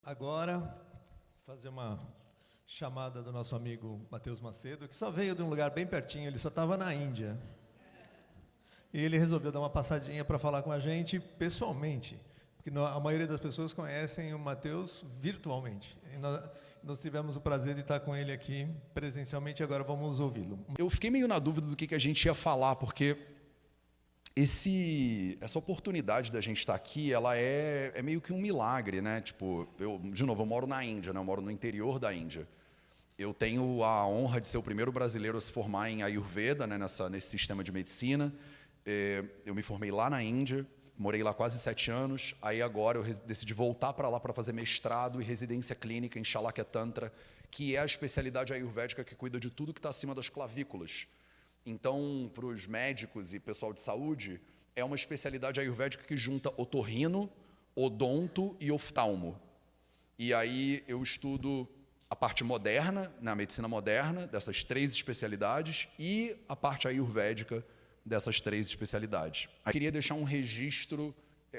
Agora, fazer uma chamada do nosso amigo Matheus Macedo, que só veio de um lugar bem pertinho, ele só estava na Índia. E ele resolveu dar uma passadinha para falar com a gente pessoalmente, porque a maioria das pessoas conhecem o Matheus virtualmente. E nós tivemos o prazer de estar com ele aqui presencialmente, agora vamos ouvi-lo. Eu fiquei meio na dúvida do que a gente ia falar, porque essa oportunidade da gente estar aqui, ela é meio que um milagre, né? Tipo, de novo, eu moro na Índia, né? Eu moro no interior da Índia. Eu tenho a honra de ser o primeiro brasileiro a se formar em Ayurveda, né? Nesse sistema de medicina. Eu me formei lá na Índia, morei lá quase 7 anos. Aí agora eu decidi voltar para lá para fazer mestrado e residência clínica em Shalakya Tantra, que é a especialidade ayurvédica que cuida de tudo que está acima das clavículas. Então, para os médicos e pessoal de saúde, é uma especialidade ayurvédica que junta otorrino, odonto e oftalmo. E aí eu estudo a parte moderna, na medicina moderna, dessas 3 especialidades, e a parte ayurvédica dessas 3 especialidades. Eu queria deixar um registro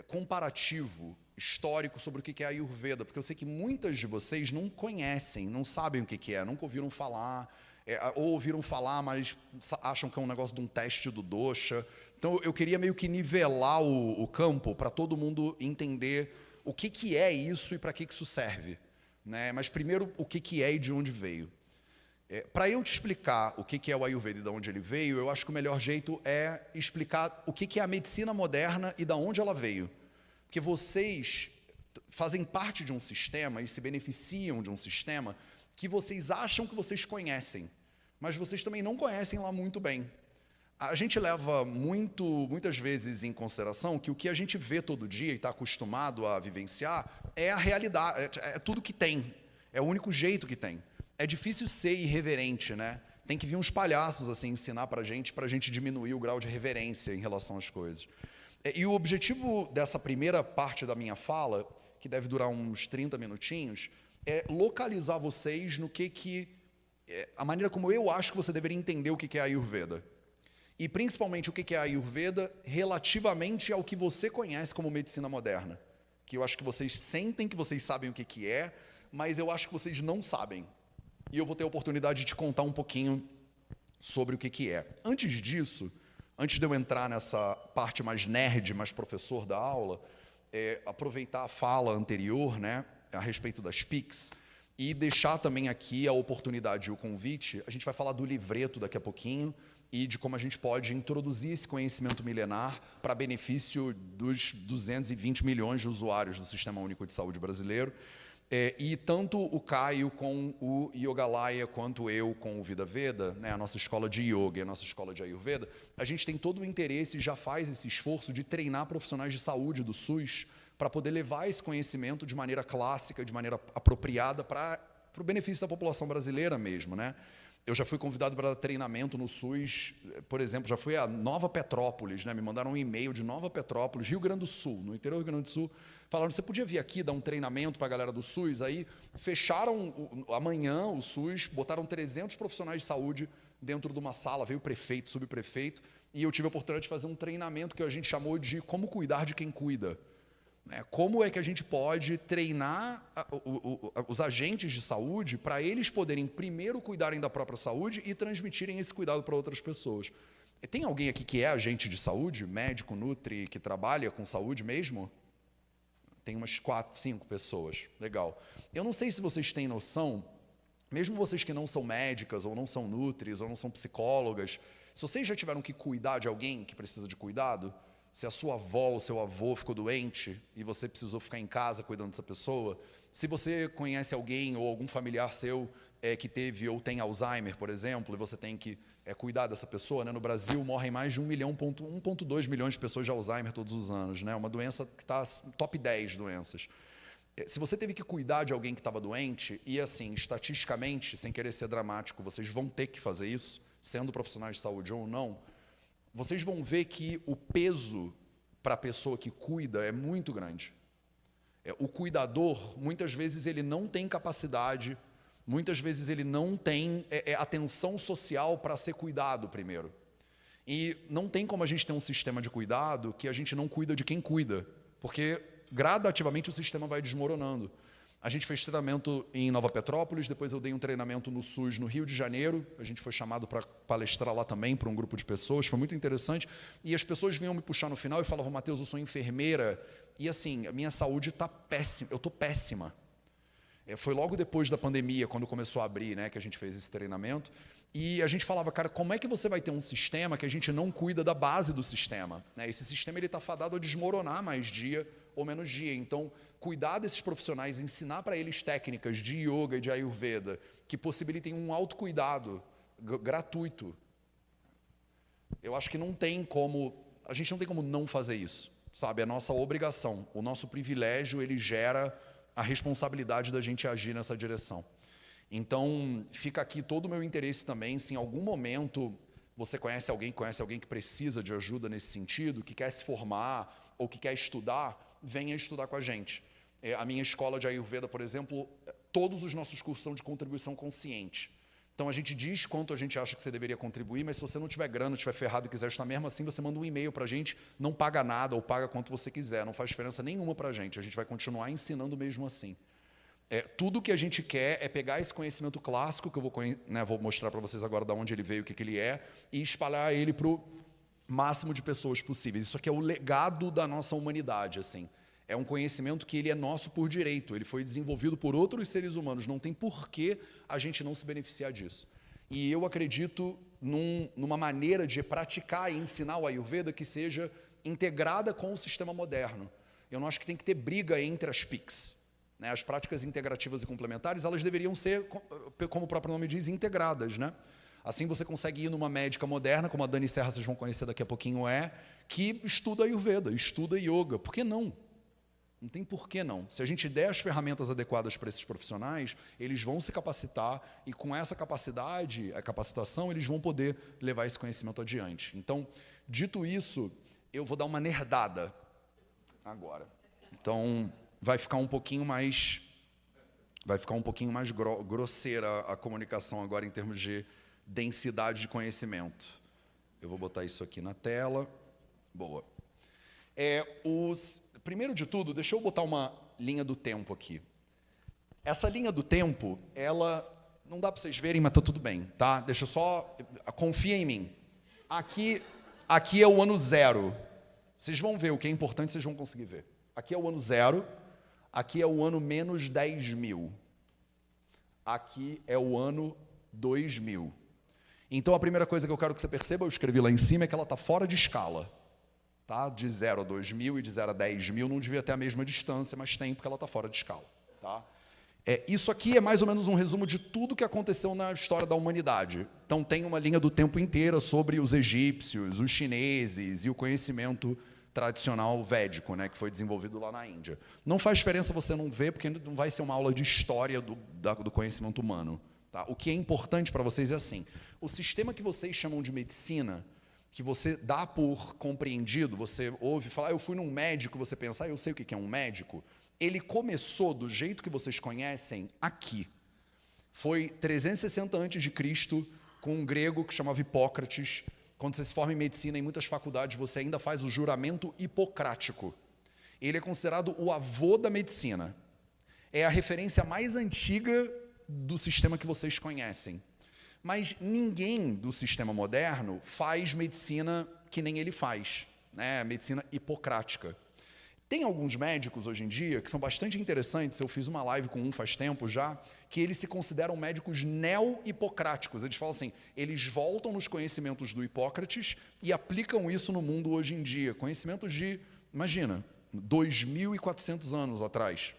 comparativo, histórico, sobre o que é a Ayurveda, porque eu sei que muitas de vocês não conhecem, não sabem o que é, nunca ouviram falar, ou ouviram falar, mas acham que é um negócio de um teste do dosha. Então, eu queria meio que nivelar o campo para todo mundo entender o que é isso e para que isso serve, né? Mas, primeiro, o que é e de onde veio. Para eu te explicar o que é o Ayurveda e de onde ele veio, eu acho que o melhor jeito é explicar o que é a medicina moderna e de onde ela veio. Porque vocês fazem parte de um sistema e se beneficiam de um sistema que vocês acham que vocês conhecem, mas vocês também não conhecem lá muito bem. A gente leva muitas vezes em consideração que o que a gente vê todo dia e está acostumado a vivenciar é a realidade, é tudo que tem, é o único jeito que tem. É difícil ser irreverente, né? Tem que vir uns palhaços assim ensinar para a gente diminuir o grau de reverência em relação às coisas. E o objetivo dessa primeira parte da minha fala, que deve durar uns 30 minutinhos, é localizar vocês no a maneira como eu acho que você deveria entender o que é a Ayurveda. E principalmente o que é a Ayurveda relativamente ao que você conhece como medicina moderna. Que eu acho que vocês sentem que vocês sabem o que é, mas eu acho que vocês não sabem. E eu vou ter a oportunidade de te contar um pouquinho sobre o que é. Antes disso, antes de eu entrar nessa parte mais nerd, mais professor da aula, aproveitar a fala anterior, né, a respeito das PICs, e deixar também aqui a oportunidade e o convite. A gente vai falar do livreto daqui a pouquinho e de como a gente pode introduzir esse conhecimento milenar para benefício dos 220 milhões de usuários do Sistema Único de Saúde brasileiro. E tanto o Caio com o Yogalaya, quanto eu com o Vida Veda, né, a nossa escola de Yoga e a nossa escola de Ayurveda, a gente tem todo o interesse e já faz esse esforço de treinar profissionais de saúde do SUS para poder levar esse conhecimento de maneira clássica, de maneira apropriada para o benefício da população brasileira mesmo, né? Eu já fui convidado para treinamento no SUS, por exemplo, já fui a Nova Petrópolis, né? Me mandaram um e-mail de Nova Petrópolis, Rio Grande do Sul, no interior do Rio Grande do Sul, falaram, você podia vir aqui dar um treinamento para a galera do SUS? Aí fecharam amanhã o SUS, botaram 300 profissionais de saúde dentro de uma sala, veio o prefeito, subprefeito, e eu tive a oportunidade de fazer um treinamento que a gente chamou de como cuidar de quem cuida. Como é que a gente pode treinar os agentes de saúde para eles poderem primeiro cuidarem da própria saúde e transmitirem esse cuidado para outras pessoas. Tem alguém aqui que é agente de saúde, médico, nutri, que trabalha com saúde mesmo? Tem umas 4, 5 pessoas. Legal. Eu não sei se vocês têm noção, mesmo vocês que não são médicas, ou não são nutris, ou não são psicólogas, se vocês já tiveram que cuidar de alguém que precisa de cuidado, se a sua avó ou seu avô ficou doente e você precisou ficar em casa cuidando dessa pessoa, se você conhece alguém ou algum familiar seu que teve ou tem Alzheimer, por exemplo, e você tem que cuidar dessa pessoa, né? No Brasil morrem mais de 1,2 milhões de pessoas de Alzheimer todos os anos, né? Uma doença que está top 10 doenças. Se você teve que cuidar de alguém que estava doente, e assim, estatisticamente, sem querer ser dramático, vocês vão ter que fazer isso, sendo profissionais de saúde ou não, vocês vão ver que o peso para a pessoa que cuida é muito grande. O cuidador, muitas vezes, ele não tem capacidade, muitas vezes ele não tem atenção social para ser cuidado primeiro. E não tem como a gente ter um sistema de cuidado que a gente não cuida de quem cuida, porque gradativamente o sistema vai desmoronando. A gente fez treinamento em Nova Petrópolis, depois eu dei um treinamento no SUS no Rio de Janeiro, a gente foi chamado para palestrar lá também para um grupo de pessoas, foi muito interessante, e as pessoas vinham me puxar no final e falavam, Matheus, eu sou enfermeira, e assim, a minha saúde está péssima, eu estou péssima. Foi logo depois da pandemia, quando começou a abrir, né, que a gente fez esse treinamento, e a gente falava, cara, como é que você vai ter um sistema que a gente não cuida da base do sistema? Esse sistema está fadado a desmoronar mais dia ou menos dia. Então, cuidar desses profissionais, ensinar para eles técnicas de yoga e de ayurveda que possibilitem um autocuidado gratuito. Eu acho que não tem como, a gente não tem como não fazer isso, sabe? É a nossa obrigação, o nosso privilégio, ele gera a responsabilidade da gente agir nessa direção. Então, fica aqui todo o meu interesse também, se em algum momento você conhece alguém que precisa de ajuda nesse sentido, que quer se formar ou que quer estudar, venha estudar com a gente. A minha escola de Ayurveda, por exemplo, todos os nossos cursos são de contribuição consciente. Então, a gente diz quanto a gente acha que você deveria contribuir, mas se você não tiver grana, estiver ferrado e quiser estudar mesmo assim, você manda um e-mail para a gente, não paga nada ou paga quanto você quiser, não faz diferença nenhuma para a gente vai continuar ensinando mesmo assim. Tudo que a gente quer é pegar esse conhecimento clássico, que eu vou mostrar para vocês agora de onde ele veio, o que ele é, e espalhar ele para o máximo de pessoas possíveis. Isso aqui é o legado da nossa humanidade, assim. É um conhecimento que ele é nosso por direito, ele foi desenvolvido por outros seres humanos, não tem por que a gente não se beneficiar disso. E eu acredito numa maneira de praticar e ensinar o Ayurveda que seja integrada com o sistema moderno. Eu não acho que tem que ter briga entre as PICs. As práticas integrativas e complementares, elas deveriam ser, como o próprio nome diz, integradas. Assim você consegue ir numa médica moderna, como a Dani Serra, vocês vão conhecer daqui a pouquinho, que estuda Ayurveda, estuda Yoga. Por que não? Não tem por que não. Se a gente der as ferramentas adequadas para esses profissionais, eles vão se capacitar e com essa capacidade, a capacitação, eles vão poder levar esse conhecimento adiante. Então, dito isso, eu vou dar uma nerdada agora. Então, vai ficar um pouquinho mais grosseira a comunicação agora em termos de densidade de conhecimento. Eu vou botar isso aqui na tela. Boa. Primeiro de tudo, deixa eu botar uma linha do tempo aqui. Essa linha do tempo, ela não dá para vocês verem, mas está tudo bem, tá? Deixa eu só, confia em mim. Aqui é o ano 0. Vocês vão ver o que é importante, vocês vão conseguir ver. Aqui é o ano 0, aqui é o ano menos 10.000. Aqui é o ano 2000. Então, a primeira coisa que eu quero que você perceba, eu escrevi lá em cima, é que ela está fora de escala. Tá? De 0 a 2.000 e de 0 a 10.000 não devia ter a mesma distância, mas tem porque ela está fora de escala. Tá? Isso aqui é mais ou menos um resumo de tudo que aconteceu na história da humanidade. Então, tem uma linha do tempo inteira sobre os egípcios, os chineses e o conhecimento tradicional védico, que foi desenvolvido lá na Índia. Não faz diferença você não ver, porque não vai ser uma aula de história do conhecimento humano. Tá? O que é importante para vocês é assim, o sistema que vocês chamam de medicina, que você dá por compreendido, você ouve falar, eu fui num médico, você pensa, eu sei o que é um médico, ele começou do jeito que vocês conhecem aqui. Foi 360 a.C., com um grego que chamava Hipócrates. Quando você se forma em medicina, em muitas faculdades, você ainda faz o juramento hipocrático. Ele é considerado o avô da medicina. É a referência mais antiga do sistema que vocês conhecem. Mas ninguém do sistema moderno faz medicina que nem ele faz, medicina hipocrática. Tem alguns médicos hoje em dia que são bastante interessantes, eu fiz uma live com um faz tempo já, que eles se consideram médicos neo-hipocráticos. Eles falam assim, eles voltam nos conhecimentos do Hipócrates e aplicam isso no mundo hoje em dia. Conhecimentos de, imagina, 2.400 anos atrás.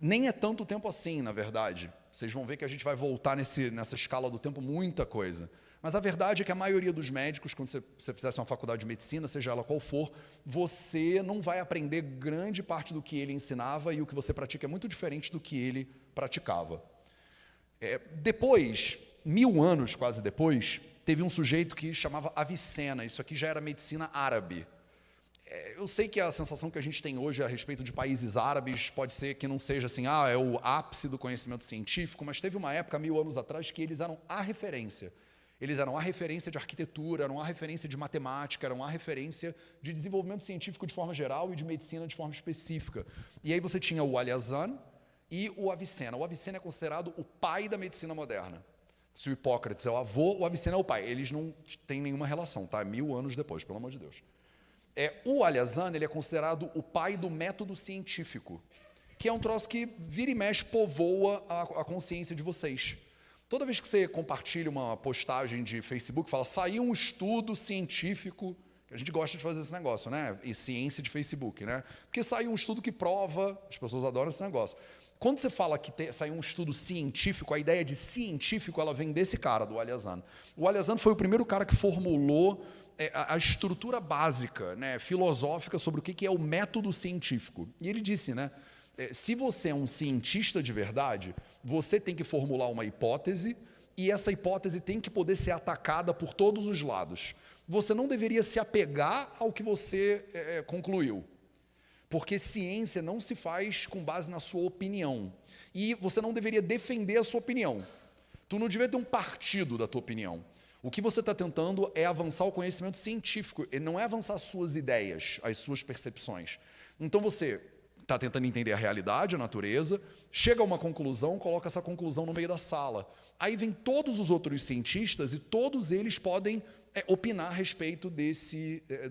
Nem é tanto tempo assim, na verdade. Vocês vão ver que a gente vai voltar nessa escala do tempo muita coisa. Mas a verdade é que a maioria dos médicos, quando você fizesse uma faculdade de medicina, seja ela qual for, você não vai aprender grande parte do que ele ensinava e o que você pratica é muito diferente do que ele praticava. Depois, 1000 anos quase depois, teve um sujeito que chamava Avicena. Isso aqui já era medicina árabe. Eu sei que a sensação que a gente tem hoje a respeito de países árabes pode ser que não seja assim, é o ápice do conhecimento científico, mas teve uma época, 1000 anos atrás, que eles eram a referência. Eles eram a referência de arquitetura, eram a referência de matemática, eram a referência de desenvolvimento científico de forma geral e de medicina de forma específica. E aí você tinha o Alhazen e o Avicena. O Avicena é considerado o pai da medicina moderna. Se o Hipócrates é o avô, o Avicena é o pai. Eles não têm nenhuma relação, tá? 1000 anos depois, pelo amor de Deus. O Alhazen, ele é considerado o pai do método científico, que é um troço que vira e mexe, povoa a consciência de vocês. Toda vez que você compartilha uma postagem de Facebook, fala, saiu um estudo científico, que a gente gosta de fazer esse negócio, né? E ciência de Facebook, né? Porque saiu um estudo que prova, as pessoas adoram esse negócio. Quando você fala que saiu um estudo científico, a ideia de científico, ela vem desse cara, do Alhazen. O Alhazen foi o primeiro cara que formulou a estrutura básica, né, filosófica sobre o que é o método científico. E ele disse, né, se você é um cientista de verdade, você tem que formular uma hipótese e essa hipótese tem que poder ser atacada por todos os lados. Você não deveria se apegar ao que você concluiu, porque ciência não se faz com base na sua opinião. E você não deveria defender a sua opinião. Tu não devia ter um partido da tua opinião. O que você está tentando é avançar o conhecimento científico, e não é avançar as suas ideias, as suas percepções. Então você está tentando entender a realidade, a natureza, chega a uma conclusão, coloca essa conclusão no meio da sala. Aí vem todos os outros cientistas e todos eles podem opinar a respeito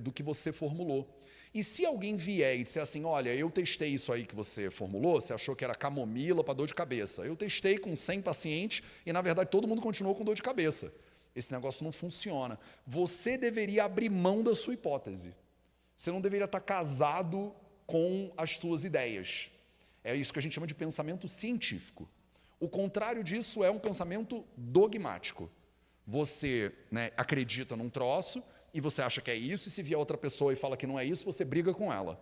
do que você formulou. E se alguém vier e disser assim, olha, eu testei isso aí que você formulou, você achou que era camomila para dor de cabeça. Eu testei com 100 pacientes e, na verdade, todo mundo continuou com dor de cabeça. Esse negócio não funciona. Você deveria abrir mão da sua hipótese. Você não deveria estar casado com as suas ideias. É isso que a gente chama de pensamento científico. O contrário disso é um pensamento dogmático. Você, né, acredita num troço e você acha que é isso, e se vier outra pessoa e fala que não é isso, você briga com ela.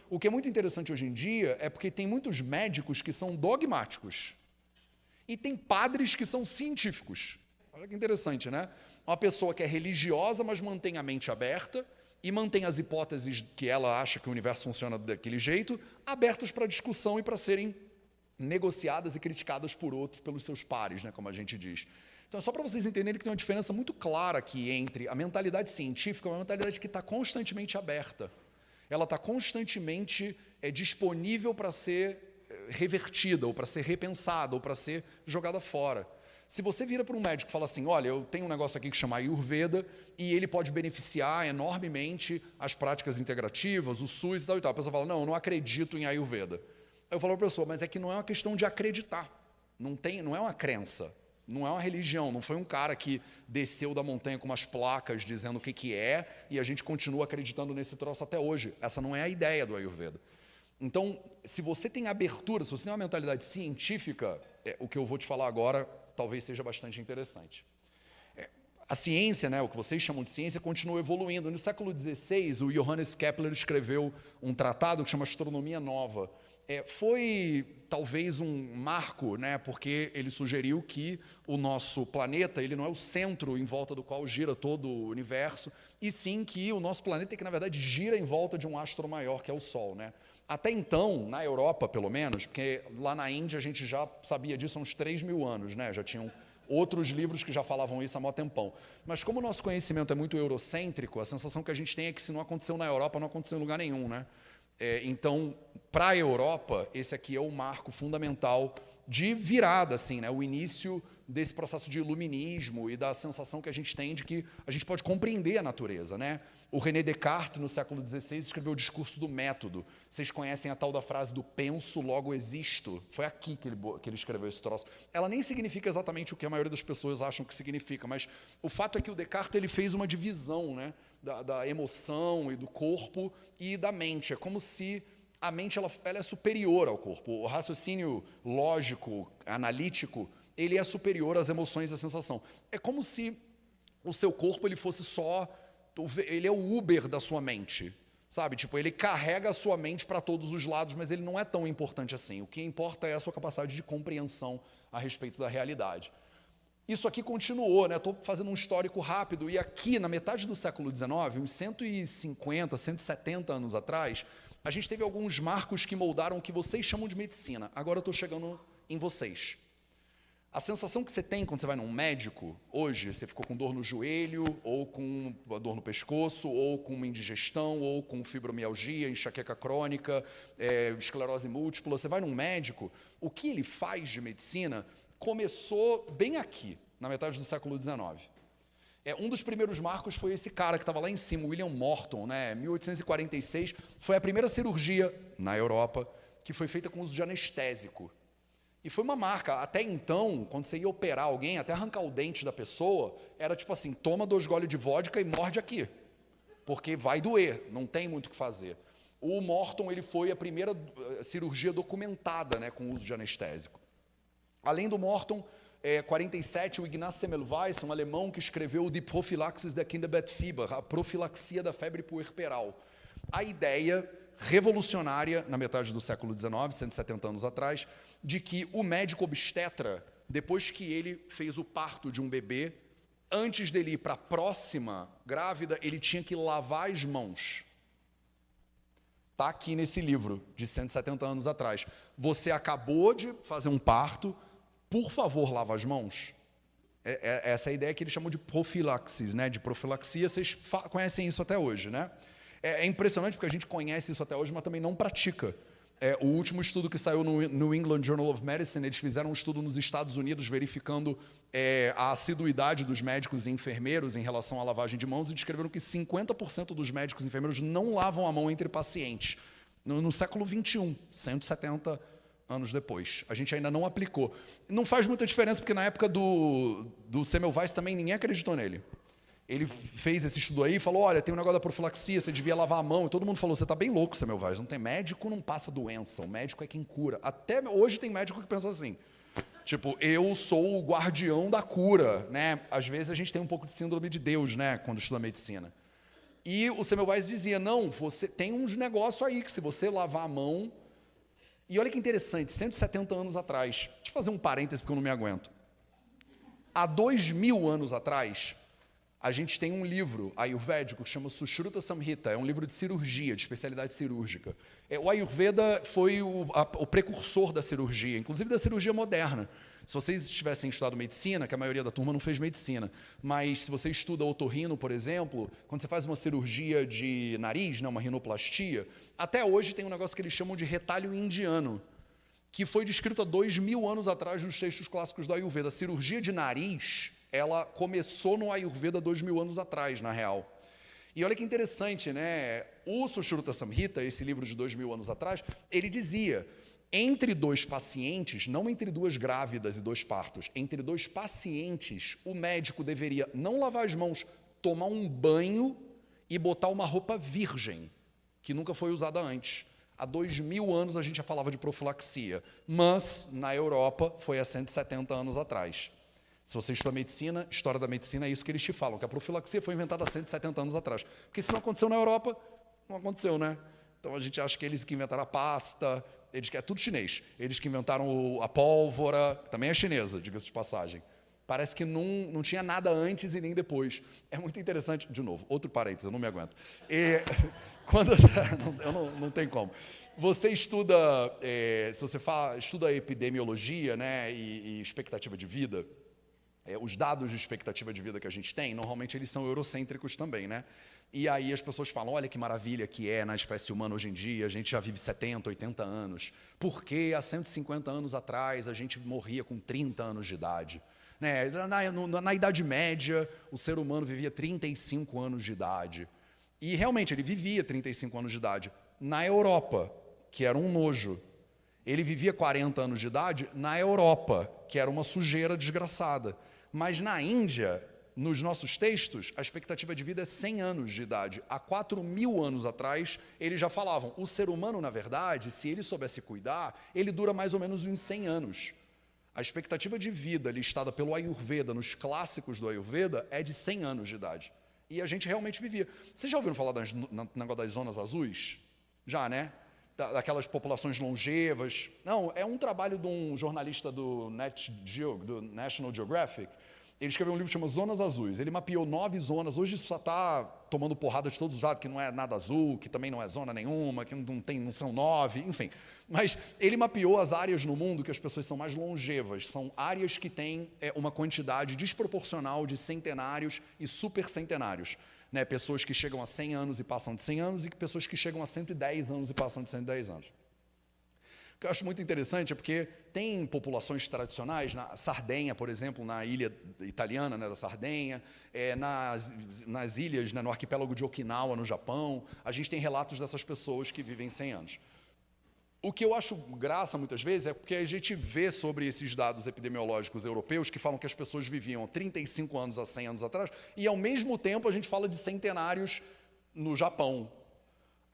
O que é muito interessante hoje em dia é porque tem muitos médicos que são dogmáticos e tem padres que são científicos. Olha que interessante, né? Uma pessoa que é religiosa, mas mantém a mente aberta e mantém as hipóteses que ela acha que o universo funciona daquele jeito, abertas para discussão e para serem negociadas e criticadas por outros, pelos seus pares, né, como a gente diz. Então, é só para vocês entenderem que tem uma diferença muito clara aqui entre a mentalidade científica e uma mentalidade que está constantemente aberta. Ela está constantemente disponível para ser revertida, ou para ser repensada, ou para ser jogada fora. Se você vira para um médico e fala assim, olha, eu tenho um negócio aqui que chama Ayurveda e ele pode beneficiar enormemente as práticas integrativas, o SUS e tal e tal. A pessoa fala, não, eu não acredito em Ayurveda. Eu falo para a pessoa, mas é que não é uma questão de acreditar. Não é uma crença, não é uma religião. Não foi um cara que desceu da montanha com umas placas dizendo o que é e a gente continua acreditando nesse troço até hoje. Essa não é a ideia do Ayurveda. Então, se você tem abertura, se você tem uma mentalidade científica, o que eu vou te falar agora talvez seja bastante interessante. A ciência, né, o que vocês chamam de ciência, continua evoluindo. No século XVI, o Johannes Kepler escreveu um tratado que chama Astronomia Nova. Foi talvez um marco, né, porque ele sugeriu que o nosso planeta ele não é o centro em volta do qual gira todo o universo, e sim que o nosso planeta que, na verdade, gira em volta de um astro maior, que é o Sol, né? Até então, na Europa, pelo menos, porque lá na Índia a gente já sabia disso há uns 3.000 anos, né? Já tinham outros livros que já falavam isso há mó tempão. Mas como o nosso conhecimento é muito eurocêntrico, a sensação que a gente tem é que se não aconteceu na Europa, não aconteceu em lugar nenhum, né? Então, para a Europa, esse aqui é o marco fundamental de virada, assim, né? O início desse processo de iluminismo e da sensação que a gente tem de que a gente pode compreender a natureza, né? O René Descartes, no século XVI, escreveu o Discurso do Método. Vocês conhecem a tal da frase do penso, logo existo. Foi aqui que ele escreveu esse troço. Ela nem significa exatamente o que a maioria das pessoas acham que significa, mas o fato é que o Descartes ele fez uma divisão, né, da emoção e do corpo e da mente. É como se a mente ela é superior ao corpo. O raciocínio lógico, analítico, ele é superior às emoções e à sensação. É como se o seu corpo ele fosse só... Ele é o Uber da sua mente, sabe? Tipo, ele carrega a sua mente para todos os lados, mas ele não é tão importante assim. O que importa é a sua capacidade de compreensão a respeito da realidade. Isso aqui continuou, né? Estou fazendo um histórico rápido, e aqui, na metade do século XIX, uns 150, 170 anos atrás, a gente teve alguns marcos que moldaram o que vocês chamam de medicina. Agora eu estou chegando em vocês. A sensação que você tem quando você vai num médico, hoje, você ficou com dor no joelho, ou com dor no pescoço, ou com uma indigestão, ou com fibromialgia, enxaqueca crônica, esclerose múltipla, você vai num médico, o que ele faz de medicina começou bem aqui, na metade do século XIX. Um dos primeiros marcos foi esse cara que estava lá em cima, William Morton, né? 1846, foi a primeira cirurgia na Europa que foi feita com uso de anestésico. E foi uma marca. Até então, quando você ia operar alguém, até arrancar o dente da pessoa, era tipo assim, toma 2 goles de vodka e morde aqui, porque vai doer, não tem muito o que fazer. O Morton, ele foi a primeira cirurgia documentada, né, com uso de anestésico. Além do Morton, 47, o Ignaz Semmelweis, um alemão que escreveu Die Prophylaxis der Kinderbettfieber, a profilaxia da febre puerperal. A ideia revolucionária, na metade do século XIX, 170 anos atrás, de que o médico obstetra, depois que ele fez o parto de um bebê, antes dele ir para a próxima grávida, ele tinha que lavar as mãos. Está aqui nesse livro, de 170 anos atrás. Você acabou de fazer um parto, por favor, lava as mãos. Essa é a ideia que eles chamam de profilaxis, né? De profilaxia, vocês conhecem isso até hoje, né? É impressionante porque a gente conhece isso até hoje, mas também não pratica. O último estudo que saiu no New England Journal of Medicine, eles fizeram um estudo nos Estados Unidos verificando a assiduidade dos médicos e enfermeiros em relação à lavagem de mãos e descreveram que 50% dos médicos e enfermeiros não lavam a mão entre pacientes. No século XXI, 170 anos depois. A gente ainda não aplicou. Não faz muita diferença porque na época do Semmelweis também ninguém acreditou nele. Ele fez esse estudo aí e falou, olha, tem um negócio da profilaxia, você devia lavar a mão. E todo mundo falou, você está bem louco, Semmelweis. Não tem médico, não passa doença. O médico é quem cura. Até hoje tem médico que pensa assim. Tipo, eu sou o guardião da cura, né? Às vezes a gente tem um pouco de síndrome de Deus, né? Quando estuda medicina. E o Semmelweis dizia, não, você tem uns negócios aí que se você lavar a mão... E olha que interessante, 170 anos atrás, deixa eu fazer um parêntese porque eu não me aguento. Há 2000 anos atrás... A gente tem um livro ayurvédico que chama Sushruta Samhita, é um livro de cirurgia, de especialidade cirúrgica. O Ayurveda foi o precursor da cirurgia, inclusive da cirurgia moderna. Se vocês tivessem estudado medicina, que a maioria da turma não fez medicina, mas se você estuda otorrino, por exemplo, quando você faz uma cirurgia de nariz, né, uma rinoplastia, até hoje tem um negócio que eles chamam de retalho indiano, que foi descrito há 2000 anos atrás nos textos clássicos do Ayurveda. A cirurgia de nariz... ela começou no Ayurveda 2000 anos atrás, na real. E olha que interessante, né? O Sushruta Samhita, esse livro de 2000 anos atrás, ele dizia, entre 2 pacientes, não entre 2 grávidas e 2 partos, entre 2 pacientes, o médico deveria não lavar as mãos, tomar um banho e botar uma roupa virgem, que nunca foi usada antes. Há 2000 anos a gente já falava de profilaxia, mas na Europa foi há 170 anos atrás. Se você estuda medicina, história da medicina, é isso que eles te falam, que a profilaxia foi inventada há 170 anos atrás. Porque se não aconteceu na Europa, não aconteceu, né? Então a gente acha que eles que inventaram a pasta, é tudo chinês. Eles que inventaram a pólvora, também é chinesa, diga-se de passagem. Parece que não tinha nada antes e nem depois. É muito interessante, de novo, outro parênteses, eu não me aguento. Não tem como. Você estuda, se você estuda epidemiologia, né, e expectativa de vida, os dados de expectativa de vida que a gente tem, normalmente eles são eurocêntricos também, né? E aí as pessoas falam, olha que maravilha que é na espécie humana hoje em dia, a gente já vive 70, 80 anos. Por que há 150 anos atrás a gente morria com 30 anos de idade? Né? Na Idade Média, o ser humano vivia 35 anos de idade. E realmente ele vivia 35 anos de idade. Na Europa, que era um nojo. Ele vivia 40 anos de idade na Europa, que era uma sujeira desgraçada. Mas na Índia, nos nossos textos, a expectativa de vida é 100 anos de idade. Há 4.000 anos atrás, eles já falavam, o ser humano, na verdade, se ele soubesse cuidar, ele dura mais ou menos uns 100 anos. A expectativa de vida listada pelo Ayurveda, nos clássicos do Ayurveda, é de 100 anos de idade. E a gente realmente vivia. Vocês já ouviram falar no negócio das zonas azuis? Já, né? Daquelas populações longevas. Não, é um trabalho de um jornalista do National Geographic, Ele escreveu um livro que chama Zonas Azuis. Ele mapeou 9 zonas. Hoje isso só está tomando porrada de todos os lados, que não é nada azul, que também não é zona nenhuma, que não são 9, enfim. Mas ele mapeou as áreas no mundo que as pessoas são mais longevas. São áreas que têm uma quantidade desproporcional de centenários e supercentenários. Né? Pessoas que chegam a 100 anos e passam de 100 anos e pessoas que chegam a 110 anos e passam de 110 anos. O que eu acho muito interessante é porque tem populações tradicionais, na Sardenha, por exemplo, na ilha italiana, né, da Sardenha, nas ilhas, né, no arquipélago de Okinawa, no Japão, a gente tem relatos dessas pessoas que vivem 100 anos. O que eu acho graça, muitas vezes, é porque a gente vê sobre esses dados epidemiológicos europeus que falam que as pessoas viviam 35 anos a 100 anos atrás, e ao mesmo tempo a gente fala de centenários no Japão.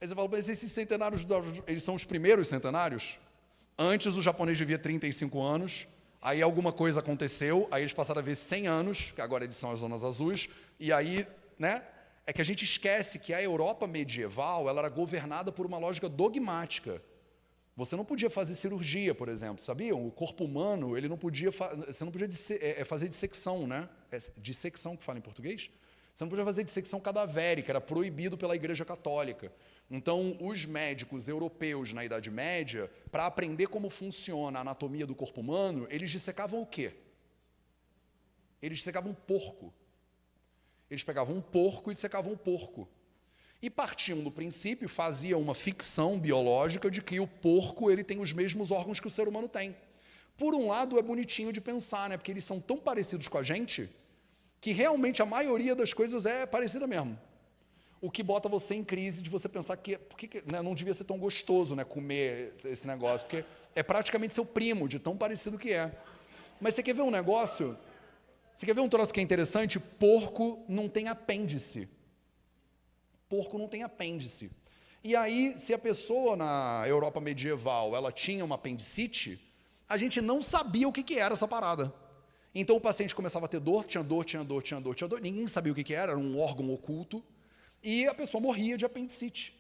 Aí você fala, mas esses centenários, eles são os primeiros centenários? Antes o japonês vivia 35 anos, aí alguma coisa aconteceu, aí eles passaram a ver 100 anos, que agora eles são as zonas azuis, e aí, né, é que a gente esquece que a Europa medieval, ela era governada por uma lógica dogmática. Você não podia fazer cirurgia, por exemplo, sabiam? O corpo humano, ele não podia, você não podia fazer dissecção, né? É dissecção que fala em português? Você não podia fazer dissecção cadavérica, era proibido pela Igreja Católica. Então, os médicos europeus na Idade Média, para aprender como funciona a anatomia do corpo humano, eles dissecavam o quê? Eles dissecavam um porco. Eles pegavam um porco e dissecavam um porco. E partiam do princípio, faziam uma ficção biológica de que o porco ele tem os mesmos órgãos que o ser humano tem. Por um lado, é bonitinho de pensar, né? Porque eles são tão parecidos com a gente, que realmente a maioria das coisas é parecida mesmo. O que bota você em crise de você pensar que né, não devia ser tão gostoso, né, comer esse negócio, porque é praticamente seu primo, de tão parecido que é. Mas você quer ver um negócio? Você quer ver um troço que é interessante? Porco não tem apêndice. Porco não tem apêndice. E aí, se a pessoa na Europa medieval, ela tinha uma apendicite, a gente não sabia o que era essa parada. Então o paciente começava a ter dor, tinha dor, ninguém sabia o que era um órgão oculto, e a pessoa morria de apendicite.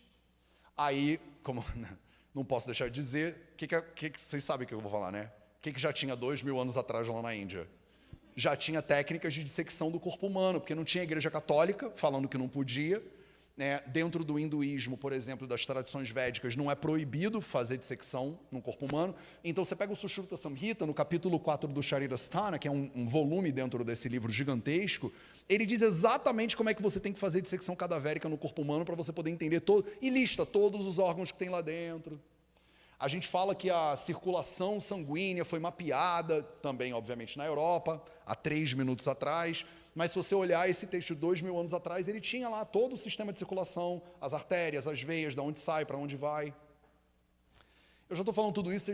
Aí, como não posso deixar de dizer, vocês sabem o que eu vou falar, né? O que já tinha 2000 anos atrás lá na Índia? Já tinha técnicas de dissecção do corpo humano, porque não tinha igreja católica, falando que não podia. Dentro do hinduísmo, por exemplo, das tradições védicas, não é proibido fazer dissecção no corpo humano. Então, você pega o Sushruta Samhita, no capítulo 4 do Sharirasthana, que é um volume dentro desse livro gigantesco, ele diz exatamente como é que você tem que fazer dissecção cadavérica no corpo humano para você poder entender todo, e lista todos os órgãos que tem lá dentro. A gente fala que a circulação sanguínea foi mapeada, também, obviamente, na Europa, há 3 minutos atrás. Mas se você olhar esse texto de 2000 anos atrás, ele tinha lá todo o sistema de circulação, as artérias, as veias, de onde sai, para onde vai. Eu já estou falando tudo isso,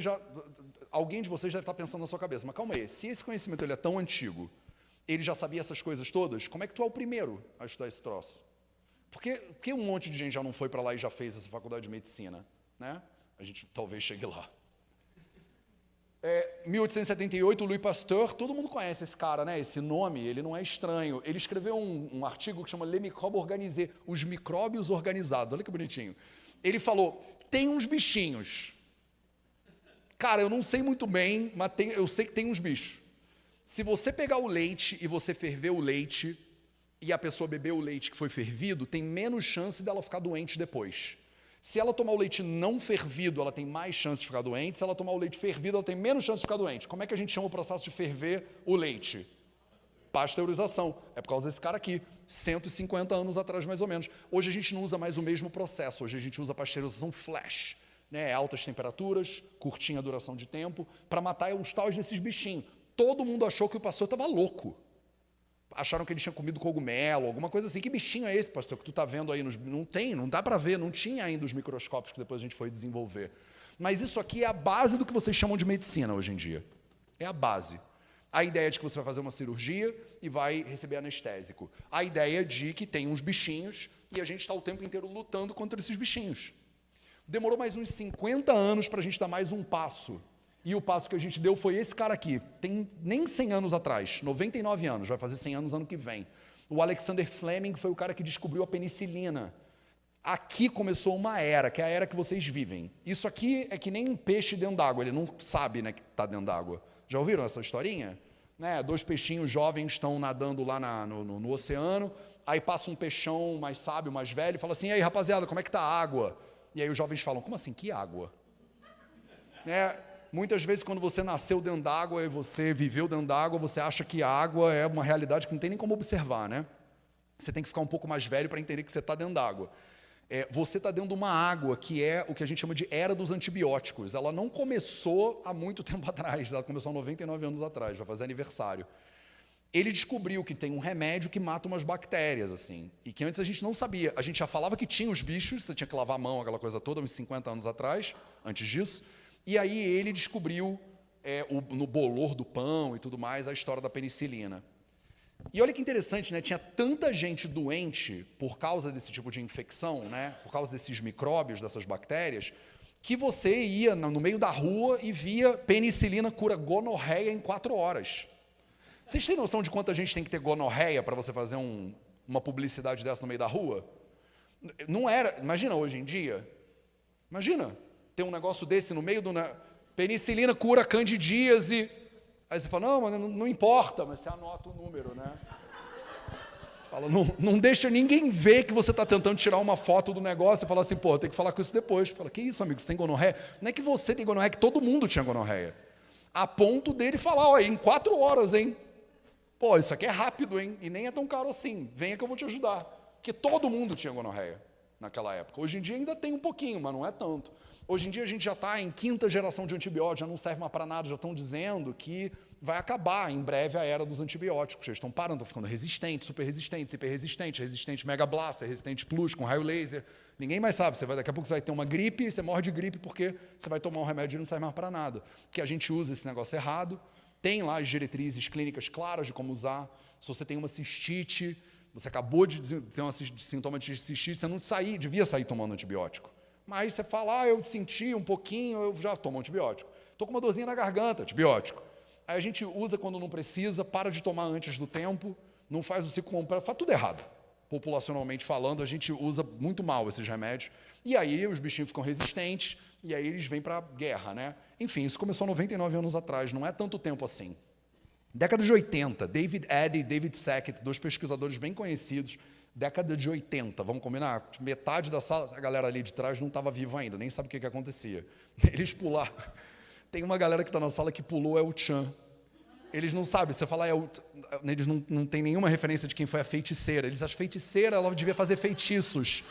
alguém de vocês deve estar pensando na sua cabeça, mas calma aí, se esse conhecimento ele é tão antigo, ele já sabia essas coisas todas, como é que tu é o primeiro a estudar esse troço? Por que um monte de gente já não foi para lá e já fez essa faculdade de medicina? Né? A gente talvez chegue lá. 1878, Louis Pasteur, todo mundo conhece esse cara, né? Esse nome, ele não é estranho. Ele escreveu um artigo que chama Les microbes organisés, os micróbios organizados. Olha que bonitinho. Ele falou, tem uns bichinhos. Cara, eu não sei muito bem, mas eu sei que tem uns bichos. Se você pegar o leite e você ferver o leite, e a pessoa beber o leite que foi fervido, tem menos chance dela ficar doente depois. Se ela tomar o leite não fervido, ela tem mais chance de ficar doente. Se ela tomar o leite fervido, ela tem menos chance de ficar doente. Como é que a gente chama o processo de ferver o leite? Pasteurização. É por causa desse cara aqui, 150 anos atrás, mais ou menos. Hoje a gente não usa mais o mesmo processo. Hoje a gente usa pasteurização flash, né? Altas temperaturas, curtinha duração de tempo, para matar os tais desses bichinhos. Todo mundo achou que o pastor estava louco. Acharam que ele tinha comido cogumelo, alguma coisa assim. Que bichinho é esse, pastor, que tu está vendo aí? Não dá para ver, não tinha ainda os microscópios que depois a gente foi desenvolver. Mas isso aqui é a base do que vocês chamam de medicina hoje em dia. É a base. A ideia de que você vai fazer uma cirurgia e vai receber anestésico. A ideia de que tem uns bichinhos e a gente está o tempo inteiro lutando contra esses bichinhos. Demorou mais uns 50 anos para a gente dar mais um passo. E o passo que a gente deu foi esse cara aqui, tem nem 100 anos atrás, 99 anos, vai fazer 100 anos ano que vem. O Alexander Fleming foi o cara que descobriu a penicilina. Aqui começou uma era, que é a era que vocês vivem. Isso aqui é que nem um peixe dentro d'água, ele não sabe, né, que está dentro d'água. Já ouviram essa historinha? né? 2 peixinhos jovens estão nadando lá no oceano, aí passa um peixão mais sábio, mais velho, e fala assim, e aí, rapaziada, como é que tá a água? E aí os jovens falam, como assim, que água? Né? Muitas vezes, quando você nasceu dentro d'água e você viveu dentro d'água, você acha que a água é uma realidade que não tem nem como observar, né? Você tem que ficar um pouco mais velho para entender que você está dentro d'água. Você está dentro de uma água que é o que a gente chama de era dos antibióticos. Ela não começou há muito tempo atrás, ela começou há 99 anos atrás, vai fazer aniversário. Ele descobriu que tem um remédio que mata umas bactérias, assim, e que antes a gente não sabia. A gente já falava que tinha os bichos, você tinha que lavar a mão, aquela coisa toda, uns 50 anos atrás, antes disso. E aí ele descobriu, no bolor do pão e tudo mais, a história da penicilina. E olha que interessante, né? Tinha tanta gente doente por causa desse tipo de infecção, né? Por causa desses micróbios, dessas bactérias, que você ia no meio da rua e via penicilina cura gonorreia em 4 horas. Vocês têm noção de quanta gente tem que ter gonorreia para você fazer uma publicidade dessa no meio da rua? Não era, imagina hoje em dia, imagina ter um negócio desse no meio do... Penicilina cura candidíase. Aí você fala, não, mas não importa, mas você anota o número, né? Você fala, não deixa ninguém ver que você está tentando tirar uma foto do negócio e fala assim, pô, tem que falar com isso depois. Você fala, que isso, amigo, você tem gonorreia? Não é que você tem gonorreia, é que todo mundo tinha gonorreia. A ponto dele falar, ó, em 4 horas, hein? Pô, isso aqui é rápido, hein? E nem é tão caro assim. Venha que eu vou te ajudar. Porque todo mundo tinha gonorreia naquela época. Hoje em dia ainda tem um pouquinho, mas não é tanto. Hoje em dia a gente já está em 5ª geração de antibióticos, já não serve mais para nada, já estão dizendo que vai acabar em breve a era dos antibióticos. Eles estão parando, estão ficando resistentes, super resistentes, hiper resistentes, resistente mega blaster, resistente plus, com raio laser. Ninguém mais sabe. Daqui a pouco você vai ter uma gripe e você morre de gripe porque você vai tomar um remédio e não serve mais para nada. Porque a gente usa esse negócio errado. Tem lá as diretrizes clínicas claras de como usar. Se você tem uma cistite, você acabou de ter um sintoma de cistite, você não devia sair tomando antibiótico. Mas você fala, eu senti um pouquinho, eu já tomo antibiótico. Estou com uma dorzinha na garganta, antibiótico. Aí a gente usa quando não precisa, para de tomar antes do tempo, não faz o ciclo completo, faz tudo errado. Populacionalmente falando, a gente usa muito mal esses remédios. E aí os bichinhos ficam resistentes, e aí eles vêm para a guerra, né? Enfim, isso começou 99 anos atrás, não é tanto tempo assim. Década de 80, David Eddy e David Sackett, 2 pesquisadores bem conhecidos, década de 80, vamos combinar? Metade da sala, a galera ali de trás não estava viva ainda, nem sabe o que acontecia. Eles pularam. Tem uma galera que está na sala que pulou, é o Chan. Eles não sabem, você fala, eles não têm nenhuma referência de quem foi a feiticeira. Eles acham feiticeira, ela devia fazer feitiços.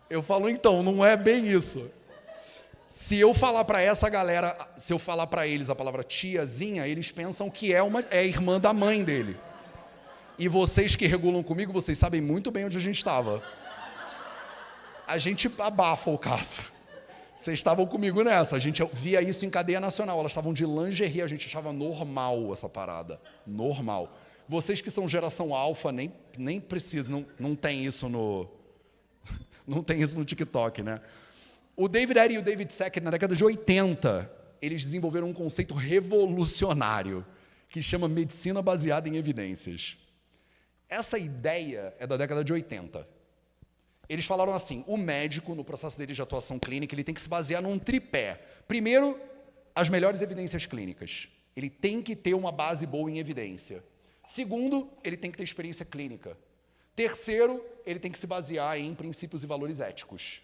Eu falo, então, não é bem isso. Se eu falar para essa galera, se eu falar para eles a palavra tiazinha, eles pensam que é a irmã da mãe dele. E vocês que regulam comigo, vocês sabem muito bem onde a gente estava. A gente abafa o caso. Vocês estavam comigo nessa. A gente via isso em cadeia nacional. Elas estavam de lingerie. A gente achava normal essa parada. Normal. Vocês que são geração alfa, nem precisam. Não tem isso no... Não tem isso no TikTok, né? O David Eddy e o David Sackett, na década de 80, eles desenvolveram um conceito revolucionário que chama medicina baseada em evidências. Essa ideia é da década de 80. Eles falaram assim, o médico, no processo dele de atuação clínica, ele tem que se basear num tripé. Primeiro, as melhores evidências clínicas. Ele tem que ter uma base boa em evidência. Segundo, ele tem que ter experiência clínica. Terceiro, ele tem que se basear em princípios e valores éticos.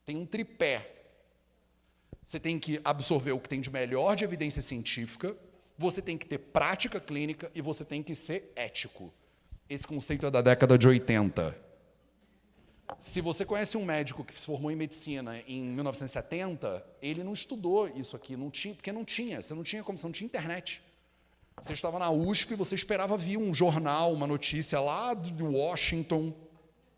Tem um tripé. Você tem que absorver o que tem de melhor de evidência científica, você tem que ter prática clínica e você tem que ser ético. Esse conceito é da década de 80. Se você conhece um médico que se formou em medicina em 1970, ele não estudou isso aqui, porque não tinha, você não tinha internet. Você estava na USP, você esperava vir um jornal, uma notícia lá de Washington.